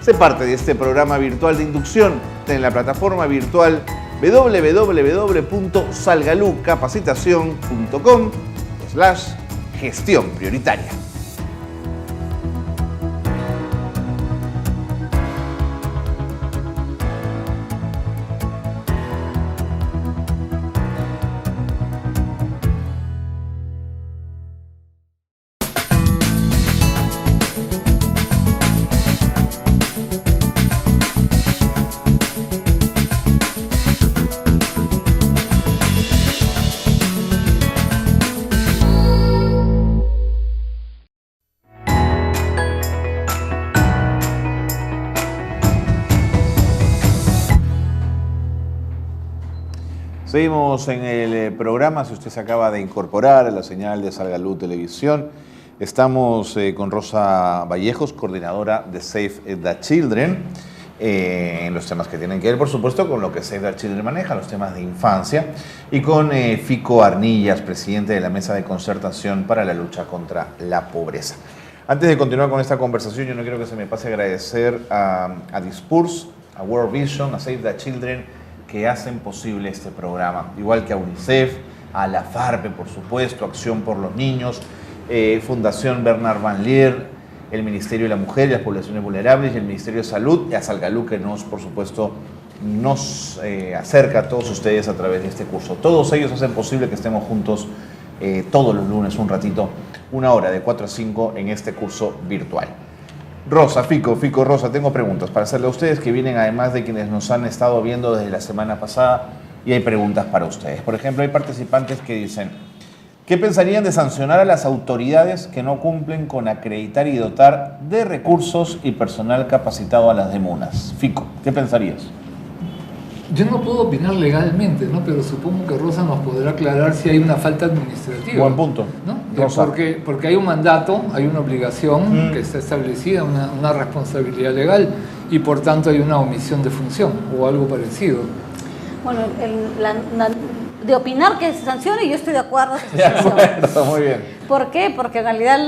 Sé parte de este programa virtual de inducción en la plataforma virtual www.salgalucapacitacion.com/gestión prioritaria. Seguimos en el programa, si usted se acaba de incorporar a la señal de Salgalú Televisión. Estamos con Rosa Vallejos, coordinadora de Save the Children, en los temas que tienen que ver, por supuesto, con lo que Save the Children maneja, los temas de infancia, y con Fico Arnillas, presidente de la Mesa de Concertación para la Lucha contra la Pobreza. Antes de continuar con esta conversación, yo no quiero que se me pase a agradecer a Dispurs, a World Vision, a Save the Children, que hacen posible este programa, igual que a UNICEF, a la FARPE, por supuesto, Acción por los Niños, Fundación Bernard Van Leer, el Ministerio de la Mujer y las Poblaciones Vulnerables y el Ministerio de Salud, y a Salgalú, que por supuesto, nos acerca a todos ustedes a través de este curso. Todos ellos hacen posible que estemos juntos todos los lunes, un ratito, 1 hora, de 4 a 5, en este curso virtual. Rosa, Fico, Rosa, tengo preguntas para hacerle a ustedes, que vienen además de quienes nos han estado viendo desde la semana pasada, y hay preguntas para ustedes. Por ejemplo, hay participantes que dicen: ¿qué pensarían de sancionar a las autoridades que no cumplen con acreditar y dotar de recursos y personal capacitado a las demunas? Fico, ¿qué pensarías? Yo no puedo opinar legalmente, ¿no? Pero supongo que Rosa nos podrá aclarar si hay una falta administrativa. Buen punto. ¿No? Rosa. Porque hay un mandato, hay una obligación que está establecida, una responsabilidad legal, y por tanto hay una omisión de función o algo parecido. Bueno, de opinar que se sancione, yo estoy de acuerdo que se sancione. De acuerdo, muy bien. ¿Por qué? Porque en realidad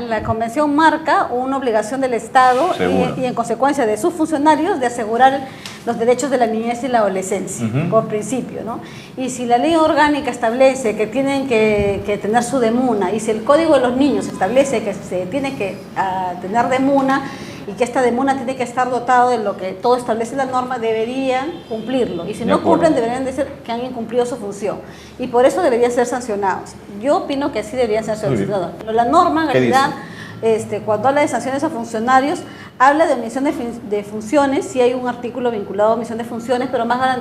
la convención marca una obligación del Estado y en consecuencia de sus funcionarios de asegurar los derechos de la niñez y la adolescencia, por principio, ¿no? Y si la ley orgánica establece que tienen que tener su demuna, y si el Código de los Niños establece que se tiene que tener demuna, y que esta demuna tiene que estar dotado de lo que todo establece la norma, deberían cumplirlo. Y si no cumplen, deberían decir que han incumplido su función. Y por eso deberían ser sancionados. Yo opino que así deberían ser sancionados. Pero la norma, en realidad, cuando habla de sanciones a funcionarios, habla de omisión de funciones, sí hay un artículo vinculado a omisión de funciones, pero más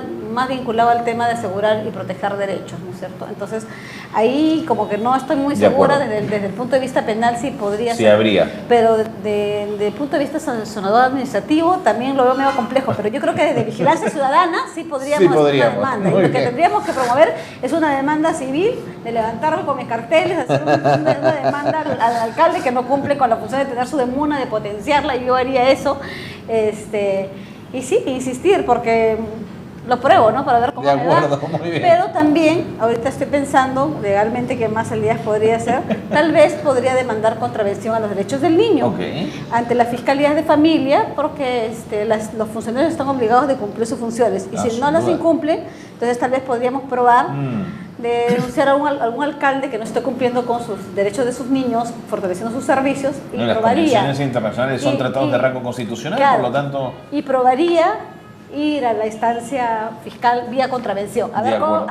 vinculado al tema de asegurar y proteger derechos, ¿no es cierto? Entonces, ahí como que no estoy muy segura desde el punto de vista penal si podría ser. Habría. Pero desde el punto de vista sancionador administrativo también lo veo medio complejo, pero yo creo que desde vigilancia ciudadana sí podríamos hacer una demanda. Y lo que tendríamos que promover es una demanda civil, de levantar con mis carteles, hacer una demanda al alcalde que no cumple con la función de tener su demuna, de potenciarla, y yo haría eso. Y sí, insistir, porque lo pruebo, ¿no? Para ver cómo me va. Muy bien. Pero también, ahorita estoy pensando legalmente que más salidas podría hacer, tal vez podría demandar contravención a los derechos del niño ante las fiscalías de familia, porque los funcionarios están obligados de cumplir sus funciones, y si no las incumplen, entonces tal vez podríamos probar de denunciar a algún alcalde que no esté cumpliendo con sus derechos de sus niños, fortaleciendo sus servicios, y las probaría. Las convenciones internacionales son tratados de rango constitucional, claro, por lo tanto. Y probaría ir a la instancia fiscal vía contravención, a ver cómo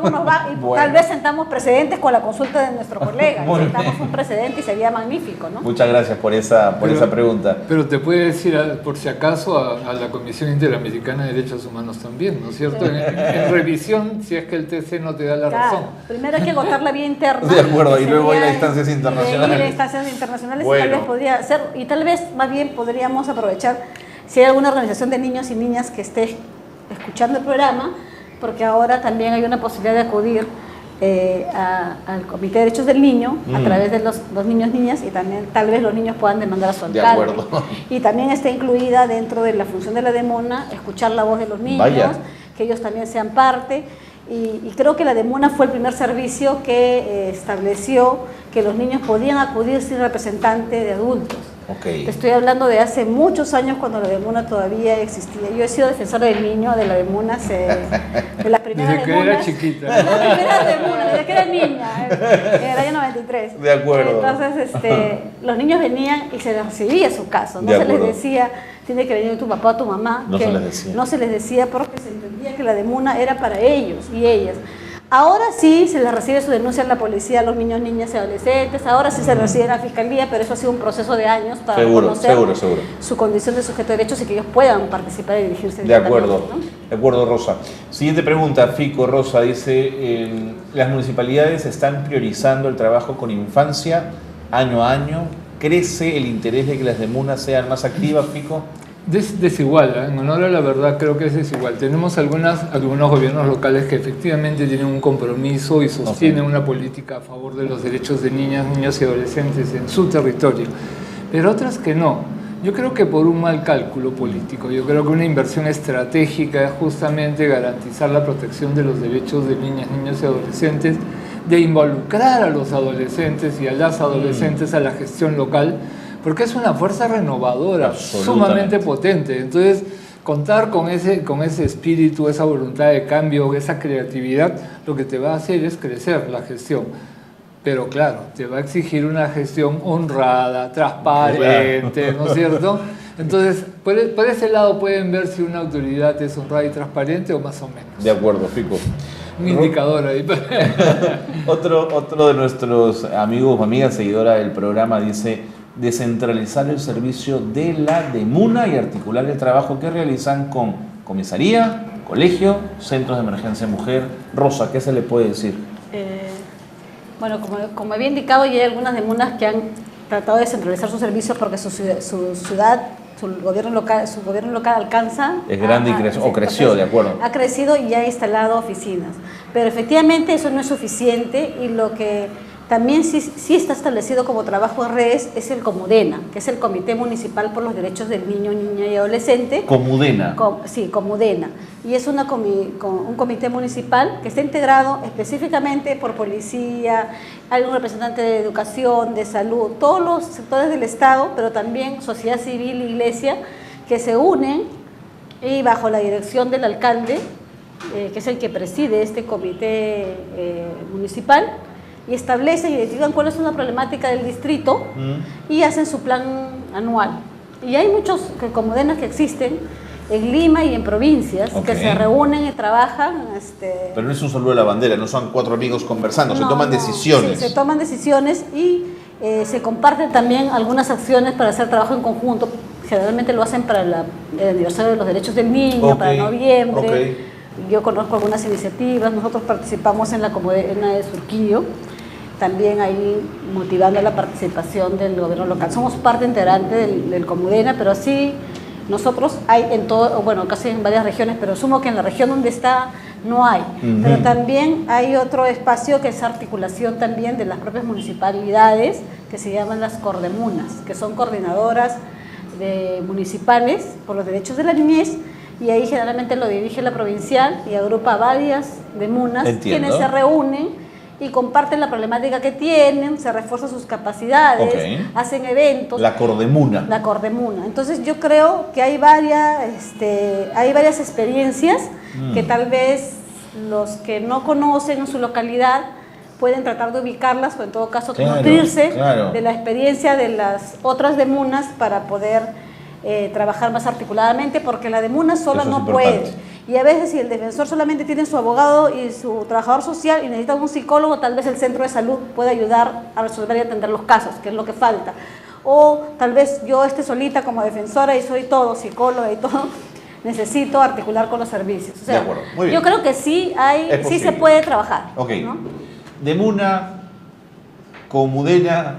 nos va, y tal vez sentamos precedentes con la consulta de nuestro colega, sentamos un precedente y sería magnífico, ¿no? Muchas gracias por esa pregunta. Pero te puede decir, por si acaso, a la Comisión Interamericana de Derechos Humanos también, ¿no es cierto? En revisión, si es que el TC no te da la razón. Primero hay que agotar la vía interna. De acuerdo, y luego hay instancias internacionales. Ir a instancias internacionales, y tal vez podría ser, y tal vez más bien podríamos aprovechar si hay alguna organización de niños y niñas que esté escuchando el programa, porque ahora también hay una posibilidad de acudir al Comité de Derechos del Niño a través de los niños, niñas, y también tal vez los niños puedan demandar a su alcalde. De acuerdo. Y también está incluida dentro de la función de la demona escuchar la voz de los niños, que ellos también sean parte. Y creo que la demona fue el primer servicio que estableció que los niños podían acudir sin representante de adultos. Okay. Te estoy hablando de hace muchos años cuando la DEMUNA todavía existía. Yo he sido defensora del niño de la DEMUNA, de las primeras desde DEMUNAs. que era chiquita. De las primeras DEMUNAs, desde que era niña, en el año 93. De acuerdo. Entonces, los niños venían y se les recibía su caso. No De se les acuerdo. decía, tiene que venir tu papá o tu mamá. No que se les decía. No se les decía porque se entendía que la DEMUNA era para ellos y ellas. Ahora sí se les recibe su denuncia en la policía a los niños, niñas y adolescentes. Ahora sí se recibe en la fiscalía, pero eso ha sido un proceso de años para reconocer su condición de sujeto de derechos y que ellos puedan participar y dirigirse. De acuerdo, ¿no? de acuerdo, Rosa. Siguiente pregunta, Fico Rosa dice, las municipalidades están priorizando el trabajo con infancia año a año. ¿Crece el interés de que las DEMUNA sean más activas, Fico? Desigual, en honor a la verdad creo que es desigual. Tenemos algunos gobiernos locales que efectivamente tienen un compromiso y sostienen una política a favor de los derechos de niñas, niños y adolescentes en su territorio, pero otras que no. Yo creo que por un mal cálculo político, yo creo que una inversión estratégica es justamente garantizar la protección de los derechos de niñas, niños y adolescentes, de involucrar a los adolescentes y a las adolescentes a la gestión local, porque es una fuerza renovadora, sumamente potente. Entonces, contar con ese espíritu, esa voluntad de cambio, esa creatividad, lo que te va a hacer es crecer la gestión. Pero claro, te va a exigir una gestión honrada, transparente, ¿no es cierto? Entonces, por ese lado pueden ver si una autoridad es honrada y transparente o más o menos. De acuerdo, Fico. Un indicador ahí. Otro de nuestros amigos o amigas seguidora del programa dice: descentralizar el servicio de la DEMUNA y articular el trabajo que realizan con comisaría, colegio, centros de emergencia mujer. Rosa, ¿qué se le puede decir? Bueno, como había indicado, ya hay algunas DEMUNAs que han tratado de descentralizar sus servicios porque su gobierno local alcanza. Es grande y creció, de acuerdo. Ha crecido y ha instalado oficinas. Pero efectivamente eso no es suficiente y lo que también sí está establecido como trabajo en redes es el Comudena, que es el Comité Municipal por los Derechos del Niño, Niña y Adolescente. ¿Comudena? Sí, Comudena. Y es un comité municipal que está integrado específicamente por policía, hay un representante de educación, de salud, todos los sectores del Estado, pero también sociedad civil e iglesia, que se unen y bajo la dirección del alcalde, que es el que preside este comité municipal, y establecen y identifican cuál es una problemática del distrito y hacen su plan anual. Y hay muchos Comudenas que existen en Lima y en provincias que se reúnen y trabajan. Pero no es un saludo de la bandera, no son cuatro amigos conversando, se toman decisiones. Sí, se toman decisiones y se comparten también algunas acciones para hacer trabajo en conjunto. Generalmente lo hacen para el aniversario de los derechos del niño, para noviembre. Yo conozco algunas iniciativas, nosotros participamos en la Comudena de Surquillo, también ahí motivando la participación del gobierno local. Somos parte integrante del Comudena, pero sí nosotros hay en todo, bueno, casi en varias regiones, pero asumo que en la región donde está no hay. Pero también hay otro espacio que es articulación también de las propias municipalidades, que se llaman las Cordemunas, que son coordinadoras municipales por los derechos de la niñez, y ahí generalmente lo dirige la provincial y agrupa varias DEMUNAs, quienes se reúnen y comparten la problemática que tienen, se refuerzan sus capacidades, hacen eventos. La Cordemuna. La Cordemuna. Entonces yo creo que hay varias experiencias que tal vez los que no conocen en su localidad pueden tratar de ubicarlas o en todo caso nutrirse de la experiencia de las otras DEMUNAs para poder trabajar más articuladamente, porque la DEMUNA sola no puede. Y a veces si el defensor solamente tiene su abogado y su trabajador social y necesita un psicólogo, tal vez el centro de salud puede ayudar a resolver y atender los casos, que es lo que falta. O tal vez yo esté solita como defensora y soy todo, psicóloga y todo, necesito articular con los servicios. O sea, de acuerdo. Muy bien. Yo creo que sí se puede trabajar. ¿No? DEMUNA, Comudena,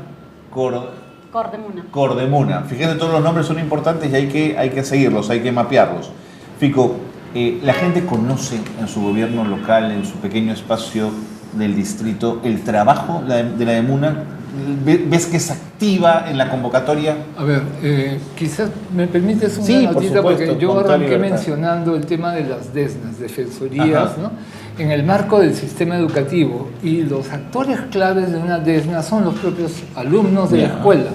Cordemuna. Fíjense, todos los nombres son importantes y hay que seguirlos, hay que mapearlos. Fico, la gente conoce en su gobierno local, en su pequeño espacio del distrito, el trabajo de la DEMUNA. ¿Ves que es activa en la convocatoria? A ver, quizás me permites una notita, porque yo arranqué mencionando el tema de las DESNAs, defensorías, ¿no? En el marco del sistema educativo, y los actores claves de una DESNA son los propios alumnos de la escuela.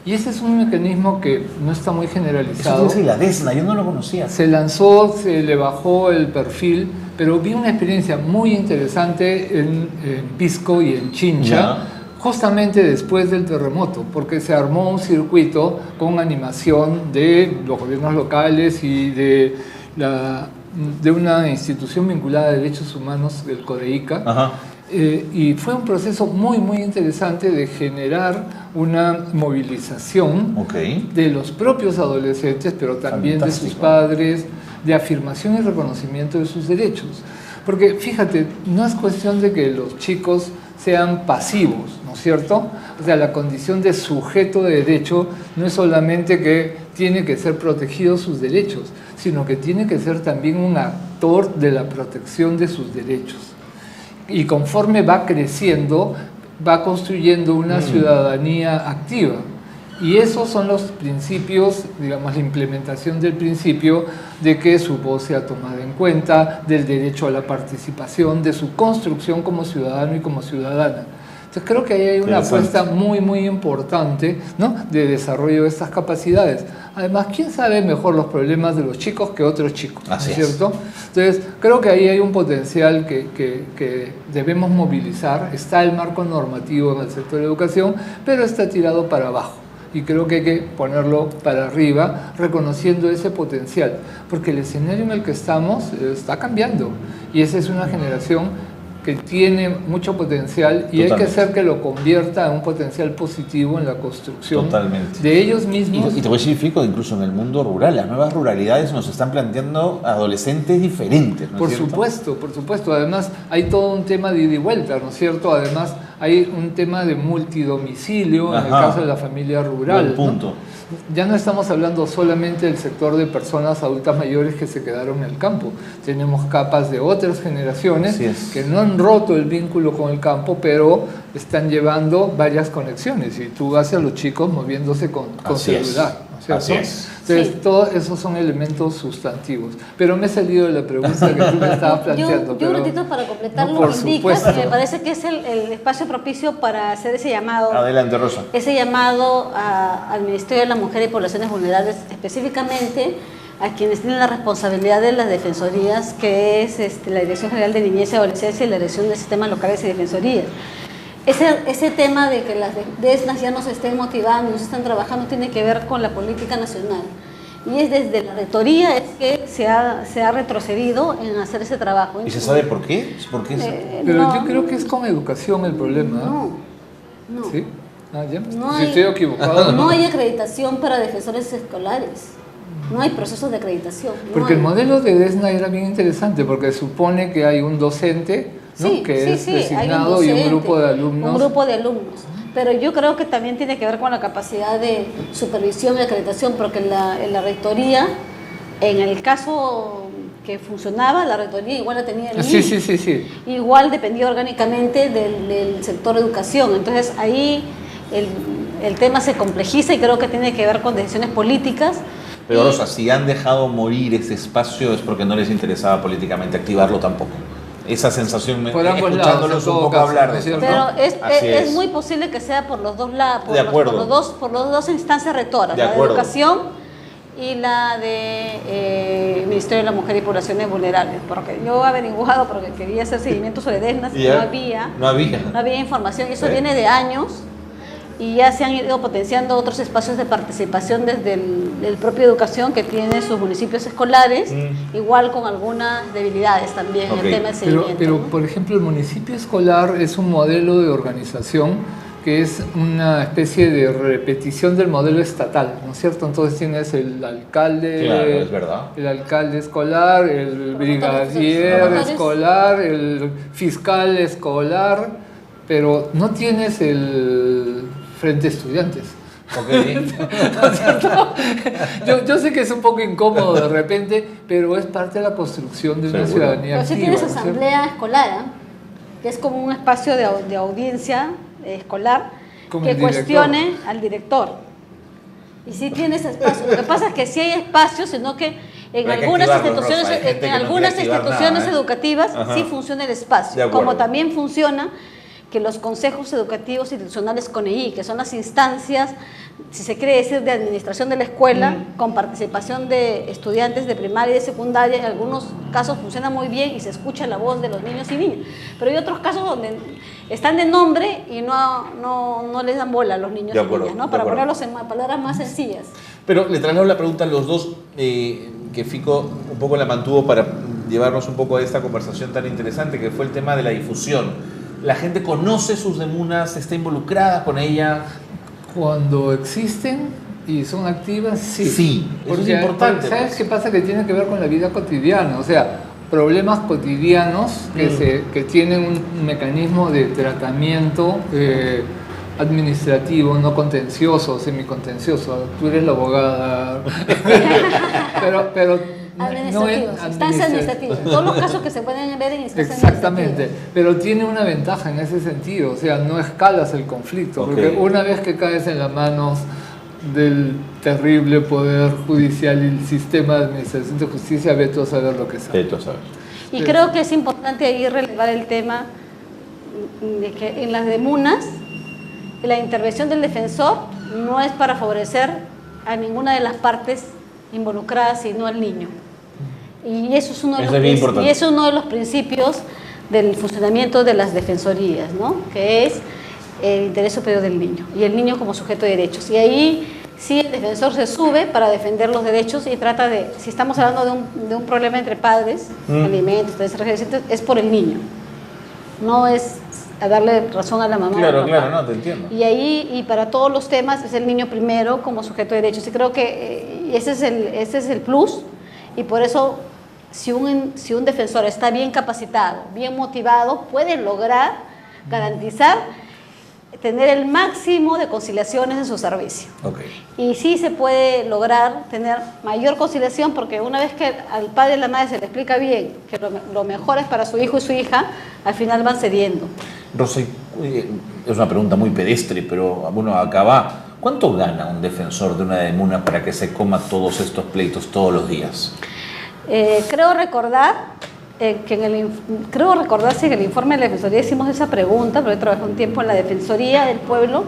Y ese es un mecanismo que no está muy generalizado. Eso es la DESNA, yo no lo conocía. Se lanzó, se le bajó el perfil, pero vi una experiencia muy interesante en Pisco y en Chincha, justamente después del terremoto, porque se armó un circuito con animación de los gobiernos locales y de una institución vinculada a derechos humanos, el CODEICA. Ajá. Y fue un proceso muy, muy interesante de generar una movilización de los propios adolescentes, pero también de sus padres, de afirmación y reconocimiento de sus derechos. Porque fíjate, no es cuestión de que los chicos sean pasivos, ¿no es cierto? O sea, la condición de sujeto de derecho no es solamente que tiene que ser protegidos sus derechos, sino que tiene que ser también un actor de la protección de sus derechos. Y conforme va creciendo, va construyendo una ciudadanía activa. Y esos son los principios, digamos, la implementación del principio de que su voz sea tomada en cuenta, del derecho a la participación, de su construcción como ciudadano y como ciudadana. Entonces creo que ahí hay una apuesta muy, muy importante, ¿no?, de desarrollo de estas capacidades. Además, ¿quién sabe mejor los problemas de los chicos que otros chicos? ¿No es cierto? Entonces, creo que ahí hay un potencial que debemos movilizar. Está el marco normativo en el sector de educación, pero está tirado para abajo. Y creo que hay que ponerlo para arriba, reconociendo ese potencial. Porque el escenario en el que estamos está cambiando. Y esa es una generación que tiene mucho potencial y hay que hacer que lo convierta en un potencial positivo en la construcción de ellos mismos. Y te voy a decir, Fico, incluso en el mundo rural, las nuevas ruralidades nos están planteando adolescentes diferentes, ¿no es cierto? Por supuesto. Además, hay todo un tema de ida y vuelta, ¿no es cierto? Además, hay un tema de multidomicilio en el caso de la familia rural. Buen punto. ¿No? Ya no estamos hablando solamente del sector de personas adultas mayores que se quedaron en el campo. Tenemos capas de otras generaciones que no han roto el vínculo con el campo, pero están llevando varias conexiones. Y tú vas a los chicos moviéndose con celular. ¿no es cierto? Entonces, todos esos son elementos sustantivos. Pero me he salido de la pregunta que tú me estabas planteando. Yo un ratito para completar lo que indicas, me parece que es el espacio propicio para hacer ese llamado. Adelante, Rosa. Ese llamado al Ministerio de la Mujer y Poblaciones Vulnerables, específicamente a quienes tienen la responsabilidad de las defensorías, que es la Dirección General de Niñez y Adolescencia y la Dirección de Sistemas Locales y Defensorías. Ese tema de que las DESNAs ya no se estén motivando, no se están trabajando, tiene que ver con la política nacional. Y es desde la rectoría es que se ha retrocedido en hacer ese trabajo. ¿Y se sabe por qué? Pero yo creo que es con educación el problema. No. ¿Sí? Si estoy equivocado. No hay acreditación para defensores escolares. No hay procesos de acreditación. Porque el modelo de DESNA era bien interesante, porque supone que hay un docente, ¿no?, que es designado y un grupo de alumnos. Un grupo de alumnos. Pero yo creo que también tiene que ver con la capacidad de supervisión y acreditación, porque en la rectoría, en el caso que funcionaba, la rectoría igual la tenía el INE. Sí. Igual dependía orgánicamente del sector educación. Entonces ahí el tema se complejiza y creo que tiene que ver con decisiones políticas. Pero Rosa, si han dejado morir ese espacio es porque no les interesaba políticamente activarlo tampoco. Esa sensación, escuchándolos un poco hablar de eso. Pero es muy posible que sea por los dos lados, por los dos instancias rectoras, la de educación y la de Ministerio de la Mujer y Poblaciones Vulnerables. Porque yo he averiguado, porque quería hacer seguimiento sobre DESNAs, no había información, y eso viene de años. Y ya se han ido potenciando otros espacios de participación desde el propio educación, que tiene sus municipios escolares, igual con algunas debilidades también en el tema del seguimiento. Pero, por ejemplo, el municipio escolar es un modelo de organización que es una especie de repetición del modelo estatal, ¿no es cierto? Entonces tienes el alcalde, es verdad. El alcalde escolar, el brigadier escolar, el fiscal escolar, pero no tienes el Frente Estudiantes. Yo sé que es un poco incómodo de repente, pero es parte de la construcción de una ciudadanía activa. Pero si tienes asamblea escolar, que es como un espacio de audiencia escolar que cuestione al director. Y sí tienes espacio. Lo que pasa es que sí hay espacio, sino que en algunas instituciones, educativas sí funciona el espacio, como también funciona que los consejos educativos institucionales CONEI, que son las instancias, si se quiere decir, de administración de la escuela, con participación de estudiantes de primaria y de secundaria, en algunos casos funciona muy bien y se escucha la voz de los niños y niñas, pero hay otros casos donde están de nombre y no les dan bola a los niños y niñas, ¿no? Para ponerlos en palabras más sencillas. Pero le traslado la pregunta a los dos, que Fico un poco la mantuvo para llevarnos un poco a esta conversación tan interesante, que fue el tema de la difusión. ¿La gente conoce sus demunas, está involucrada con ella? Cuando existen y son activas, sí. Sí, eso es importante. ¿Sabes qué pasa? Que tiene que ver con la vida cotidiana, o sea, problemas cotidianos que tienen un mecanismo de tratamiento administrativo, no contencioso, semicontencioso. Tú eres la abogada. pero administrativos, instancias administrativas. Todos los casos que se pueden ver en instancias Exactamente, pero tiene una ventaja en ese sentido, o sea, no escalas el conflicto, porque una vez que caes en las manos del terrible poder judicial y el sistema de administración de justicia, ve tú a saber lo que sabes. Y creo que es importante ahí relevar el tema de que en las demunas la intervención del defensor no es para favorecer a ninguna de las partes involucradas, sino al niño. Y eso es uno de los principios del funcionamiento de las defensorías, ¿no? Que es el interés superior del niño y el niño como sujeto de derechos. Y ahí sí el defensor se sube para defender los derechos y trata de, si estamos hablando de un problema entre padres, alimentos, es por el niño. No es a darle razón a la mamá. Claro, no, te entiendo. Y ahí, y para todos los temas, es el niño primero como sujeto de derechos. Y creo que ese es el plus, y por eso, si un defensor está bien capacitado, bien motivado, puede lograr garantizar tener el máximo de conciliaciones en su servicio. Y sí se puede lograr tener mayor conciliación, porque una vez que al padre y la madre se le explica bien que lo mejor es para su hijo y su hija, al final van cediendo. Rosa, es una pregunta muy pedestre, pero bueno, acá va. ¿Cuánto gana un defensor de una demuna para que se coma todos estos pleitos todos los días? Creo recordar si en el informe de la Defensoría hicimos esa pregunta, pero yo trabajé un tiempo en la Defensoría del Pueblo.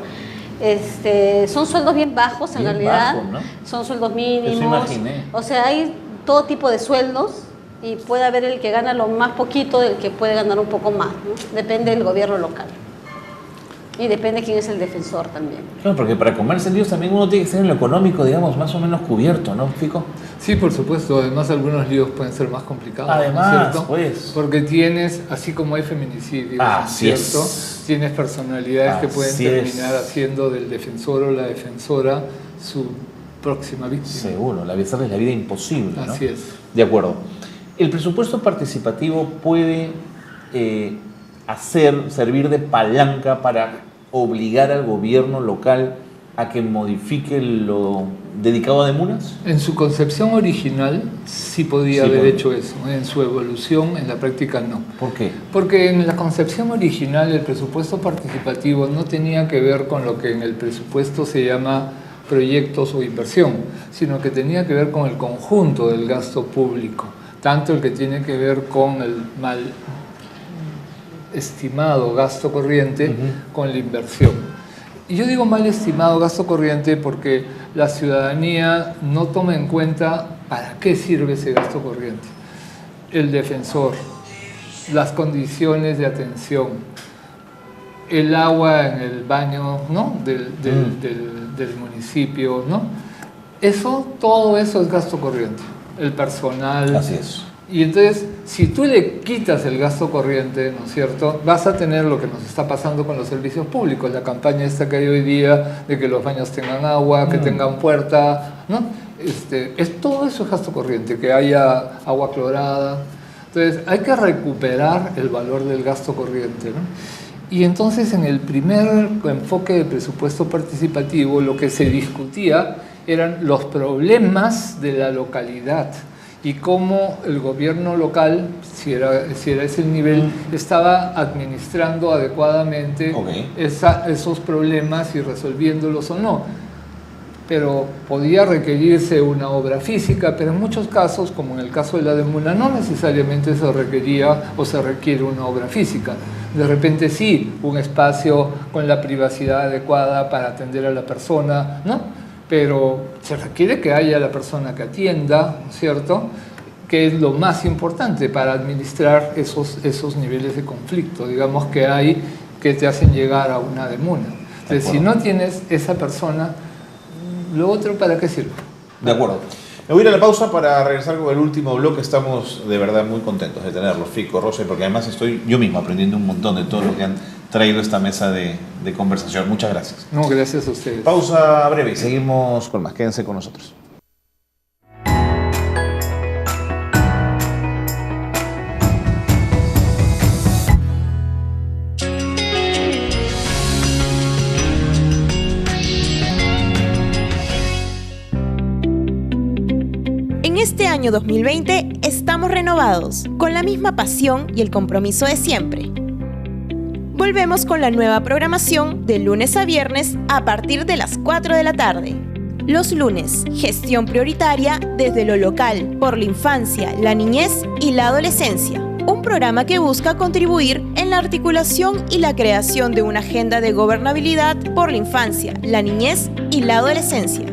Son sueldos bien bajos en realidad, bajo, ¿no? Son sueldos mínimos. Eso imaginé. O sea, hay todo tipo de sueldos y puede haber el que gana lo más poquito del que puede ganar un poco más, ¿no? Depende del gobierno local. Y depende quién es el defensor también. Claro, porque para comerse líos también uno tiene que ser en lo económico, digamos, más o menos cubierto, ¿no, Fico? Sí, por supuesto. Además, algunos líos pueden ser más complicados. Además, ¿no es cierto? pues. Porque tienes, así como hay feminicidios, ¿cierto? Tienes personalidades que pueden terminar haciendo del defensor o la defensora su próxima víctima. Seguro, la vida es la vida imposible, ¿no? Así es. De acuerdo. ¿El presupuesto participativo puede servir de palanca para obligar al gobierno local a que modifique lo dedicado a demunas? En su concepción original sí podía haber hecho eso. En su evolución, en la práctica no. ¿Por qué? Porque en la concepción original el presupuesto participativo no tenía que ver con lo que en el presupuesto se llama proyectos o inversión, sino que tenía que ver con el conjunto del gasto público, tanto el que tiene que ver con el mal estimado gasto corriente con la inversión. Y yo digo mal estimado gasto corriente porque la ciudadanía no toma en cuenta para qué sirve ese gasto corriente. El defensor, las condiciones de atención, el agua en el baño, ¿no? del municipio, ¿no? Todo eso es gasto corriente. El personal. Así es. Y entonces, si tú le quitas el gasto corriente, ¿no es cierto?, vas a tener lo que nos está pasando con los servicios públicos, la campaña esta que hay hoy día de que los baños tengan agua, que tengan puerta, ¿no? Todo eso es gasto corriente, que haya agua clorada. Entonces, hay que recuperar el valor del gasto corriente, ¿no? Y entonces, en el primer enfoque de presupuesto participativo, lo que se discutía eran los problemas de la localidad y cómo el gobierno local, si era ese el nivel, estaba administrando adecuadamente esos problemas y resolviéndolos o no. pero podía requerirse una obra física, pero en muchos casos, como en el caso de la Demuna, no necesariamente se requería o se requiere una obra física. De repente sí, un espacio con la privacidad adecuada para atender a la persona, ¿no? Pero se requiere que haya la persona que atienda, ¿no es cierto?, que es lo más importante para administrar esos niveles de conflicto, digamos, que hay, que te hacen llegar a una Demuna. Entonces, si no tienes esa persona, lo otro, ¿para qué sirve? De acuerdo. Me voy a ir a la pausa para regresar con el último bloque. Estamos de verdad muy contentos de tenerlos, Fico, Rosa, porque además estoy yo mismo aprendiendo un montón de todo lo que han traído a esta mesa de conversación. Muchas gracias. No, gracias a ustedes. Pausa breve y seguimos con más. Quédense con nosotros. En este año 2020 estamos renovados, con la misma pasión y el compromiso de siempre. Volvemos con la nueva programación de lunes a viernes a partir de las 4 de la tarde. Los lunes, gestión prioritaria desde lo local, por la infancia, la niñez y la adolescencia. Un programa que busca contribuir en la articulación y la creación de una agenda de gobernabilidad por la infancia, la niñez y la adolescencia.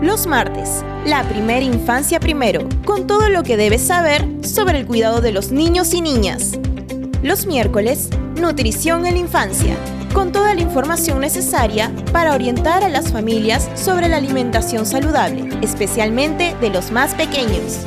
Los martes, la primera infancia primero, con todo lo que debes saber sobre el cuidado de los niños y niñas. Los miércoles, nutrición en la infancia, con toda la información necesaria para orientar a las familias sobre la alimentación saludable, especialmente de los más pequeños.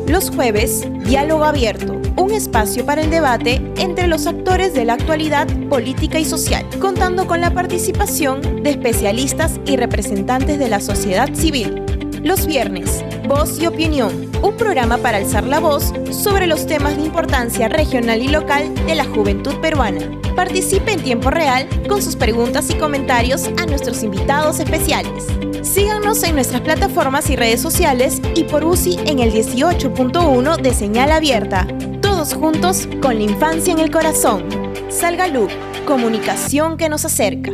Los jueves, diálogo abierto, un espacio para el debate entre los actores de la actualidad política y social, contando con la participación de especialistas y representantes de la sociedad civil. Los viernes, Voz y Opinión, un programa para alzar la voz sobre los temas de importancia regional y local de la juventud peruana. Participe en tiempo real con sus preguntas y comentarios a nuestros invitados especiales. Síganos en nuestras plataformas y redes sociales y por UCI en el 18.1 de señal abierta. Todos juntos con la infancia en el corazón. Salgalub, comunicación que nos acerca.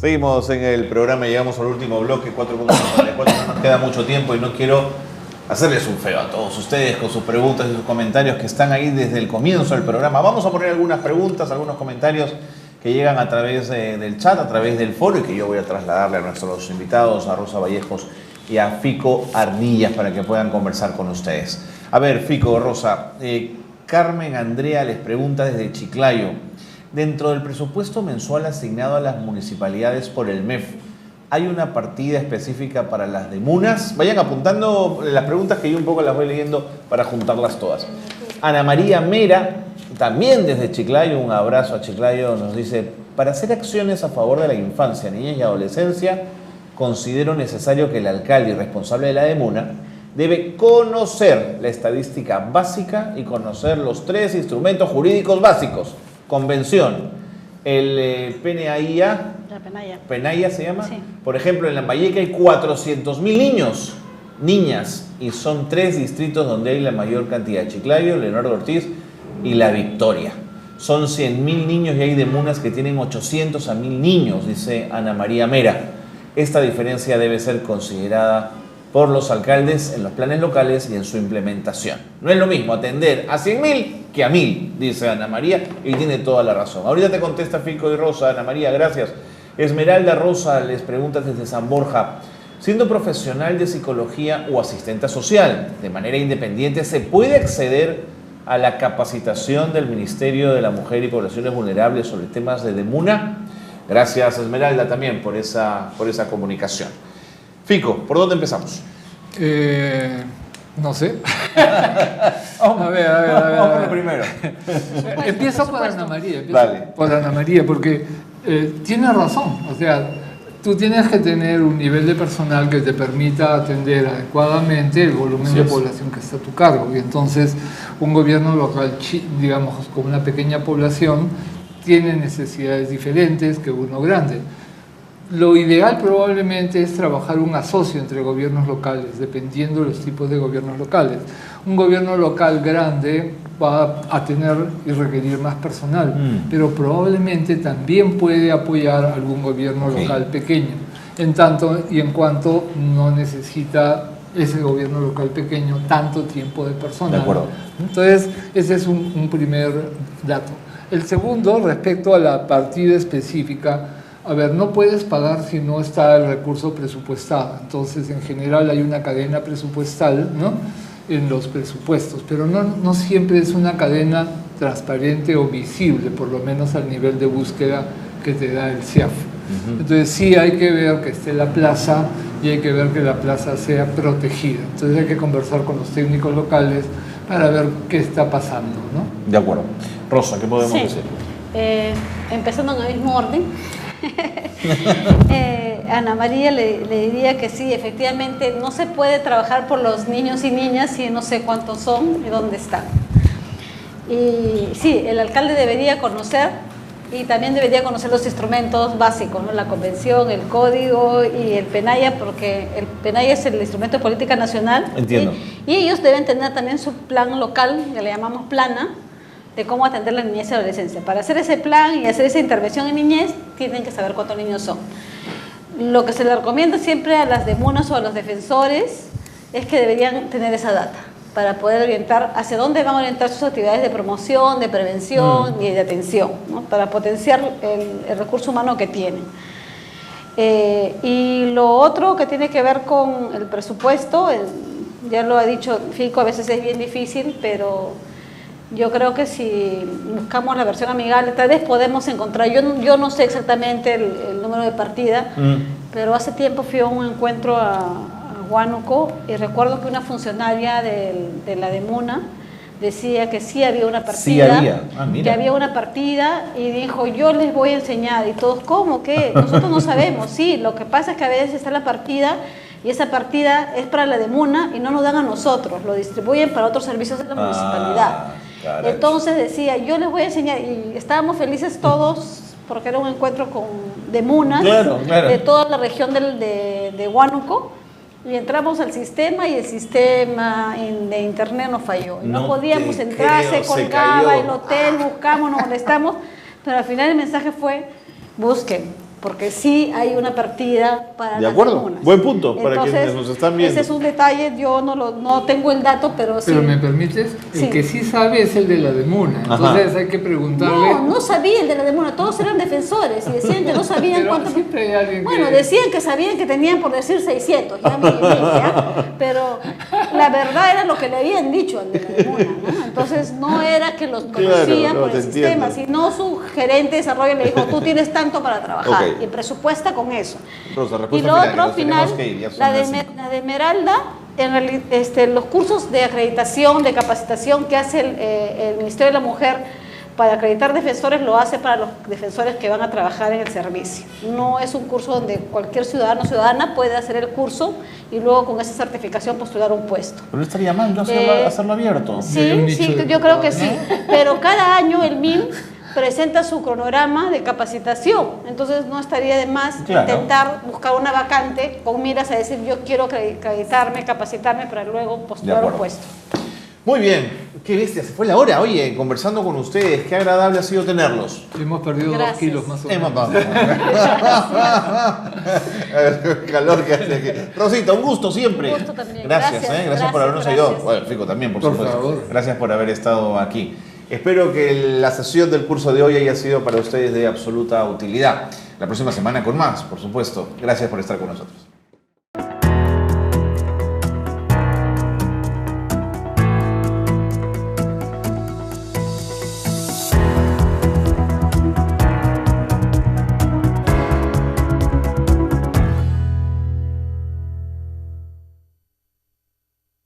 Seguimos en el programa, llegamos al último bloque, 4.54, no nos queda mucho tiempo y no quiero hacerles un feo a todos ustedes con sus preguntas y sus comentarios que están ahí desde el comienzo del programa. Vamos a poner algunas preguntas, algunos comentarios que llegan a través del chat, a través del foro y que yo voy a trasladarle a nuestros invitados, a Rosa Vallejos y a Fico Arnillas para que puedan conversar con ustedes. A ver, Fico, Rosa, Carmen Andrea les pregunta desde Chiclayo. Dentro del presupuesto mensual asignado a las municipalidades por el MEF, ¿hay una partida específica para las Demunas? Vayan apuntando las preguntas que yo un poco las voy leyendo para juntarlas todas. Ana María Mera, también desde Chiclayo, un abrazo a Chiclayo, nos dice: para hacer acciones a favor de la infancia, niñez y adolescencia, considero necesario que el alcalde y responsable de la Demuna debe conocer la estadística básica y conocer los 3 instrumentos jurídicos básicos. Convención, el PNAIA, PENAIA se llama. Sí. Por ejemplo, en Lambayeque hay 400.000 niños, niñas, y son 3 distritos donde hay la mayor cantidad: Chiclayo, Leonardo Ortiz y La Victoria. Son 100.000 niños y hay Demunas que tienen 800 a 1.000 niños, dice Ana María Mera. Esta diferencia debe ser considerada por los alcaldes en los planes locales y en su implementación. No es lo mismo atender a 100.000 que a 1.000, dice Ana María, y tiene toda la razón. Ahorita te contesta Fico y Rosa. Ana María, gracias. Esmeralda Rosa les pregunta desde San Borja: siendo profesional de psicología o asistente social de manera independiente, ¿se puede acceder a la capacitación del Ministerio de la Mujer y Poblaciones Vulnerables sobre temas de Demuna? Gracias, Esmeralda, también por esa comunicación. Fico, ¿por dónde empezamos? No sé. A ver. Vamos por lo primero. Empiezo por Ana María. Dale. Por Ana María, porque tiene razón. O sea, tú tienes que tener un nivel de personal que te permita atender adecuadamente el volumen de población que está a tu cargo. Y entonces un gobierno local, digamos, con una pequeña población, tiene necesidades diferentes que uno grande. Lo ideal probablemente es trabajar un asocio entre gobiernos locales, dependiendo de los tipos de gobiernos locales. Un gobierno local grande va a tener y requerir más personal, pero probablemente también puede apoyar a algún gobierno local pequeño, en tanto y en cuanto no necesita ese gobierno local pequeño tanto tiempo de personal. De acuerdo. Entonces, ese es un primer dato. El segundo, respecto a la partida específica, a ver, no puedes pagar si no está el recurso presupuestado. Entonces, en general hay una cadena presupuestal, ¿no?, en los presupuestos, pero no siempre es una cadena transparente o visible, por lo menos al nivel de búsqueda que te da el CIAF. Entonces, sí hay que ver que esté la plaza y hay que ver que la plaza sea protegida. Entonces, hay que conversar con los técnicos locales para ver qué está pasando, ¿no? De acuerdo. Rosa, ¿qué podemos decir? Empezando en el mismo orden. Ana María le diría que sí, efectivamente no se puede trabajar por los niños y niñas si no sé cuántos son y dónde están. Y sí, el alcalde debería conocer y también debería conocer los instrumentos básicos, ¿no? La convención, el código y el PENAYA, porque el PENAYA es el instrumento de política nacional. Entiendo. Y ellos deben tener también su plan local, que le llamamos plana, de cómo atender la niñez y la adolescencia. Para hacer ese plan y hacer esa intervención en niñez, tienen que saber cuántos niños son. Lo que se le recomienda siempre a las demunas o a los defensores es que deberían tener esa data para poder orientar hacia dónde van a orientar sus actividades de promoción, de prevención y de atención, ¿no?, para potenciar el recurso humano que tienen. Y lo otro que tiene que ver con el presupuesto, ya lo ha dicho Fico, a veces es bien difícil, pero yo creo que si buscamos la versión amigable, tal vez podemos encontrar, yo no sé exactamente el número de partida, pero hace tiempo fui a un encuentro a Huánuco y recuerdo que una funcionaria de la DEMUNA decía que sí había una partida, Sí había. Mira. que había una partida y dijo, yo les voy a enseñar, y todos, ¿cómo? ¿Qué? Nosotros no sabemos. Sí, lo que pasa es que a veces está la partida y esa partida es para la DEMUNA y no nos dan a nosotros, lo distribuyen para otros servicios de la municipalidad. Caray. Entonces decía, yo les voy a enseñar, y estábamos felices todos porque era un encuentro de munas, Claro. de toda la región de Huánuco, y entramos al sistema y el sistema de internet nos falló. Y no podíamos te entrar, creo, se se colgaba cayó. el hotel, buscamos, nos molestamos, pero al final el mensaje fue, busquen, porque sí hay una partida para De las acuerdo, comunas. buen punto para Entonces, quienes nos están viendo. ese es un detalle, yo no tengo el dato, pero sí. Pero me permites, el Sí. que sí sabe es el de la DEMUNA. Entonces hay que preguntarle. No sabía el de la DEMUNA, todos eran defensores y decían que no sabían Pero cuánto. siempre hay alguien Bueno, que- decían que sabían que tenían por decir 600, ya me ¿ya? Pero la verdad era lo que le habían dicho al de la DEMUNA, ¿no? Entonces no era que los conocían Claro, por te el sistema, entiendo. sino su gerente de desarrollo le dijo, tú tienes tanto para trabajar, Ok. y presupuesta con eso. Rosa, Y respuesta lo final, que otro, nos tenemos final, que ir, ya son la las de 5. la de Esmeralda, en los cursos de acreditación, de capacitación que hace el Ministerio de la Mujer para acreditar defensores, lo hace para los defensores que van a trabajar en el servicio. No es un curso donde cualquier ciudadano o ciudadana puede hacer el curso y luego con esa certificación postular un puesto. Pero no estaría mal no hacerlo abierto. Y hay un Sí, nicho sí, de yo creo que sí, ocupados, pero cada año el MIM presenta su cronograma de capacitación, entonces no estaría de más Claro. intentar buscar una vacante con miras a decir yo quiero acreditarme, capacitarme para luego postular un acuerdo. puesto. Muy bien, qué bestia, se fue la hora, oye, conversando con ustedes, qué agradable ha sido tenerlos. Hemos perdido 2 Gracias. kilos más o menos. Calor que hace aquí. Rosita, un gusto siempre. Un gusto también. Gracias, Gracias, gracias por habernos gracias. ayudado. Bueno, Fico también, por Por supuesto. favor. Gracias por haber estado aquí. Espero que la sesión del curso de hoy haya sido para ustedes de absoluta utilidad. La próxima semana con más, por supuesto. Gracias por estar con nosotros.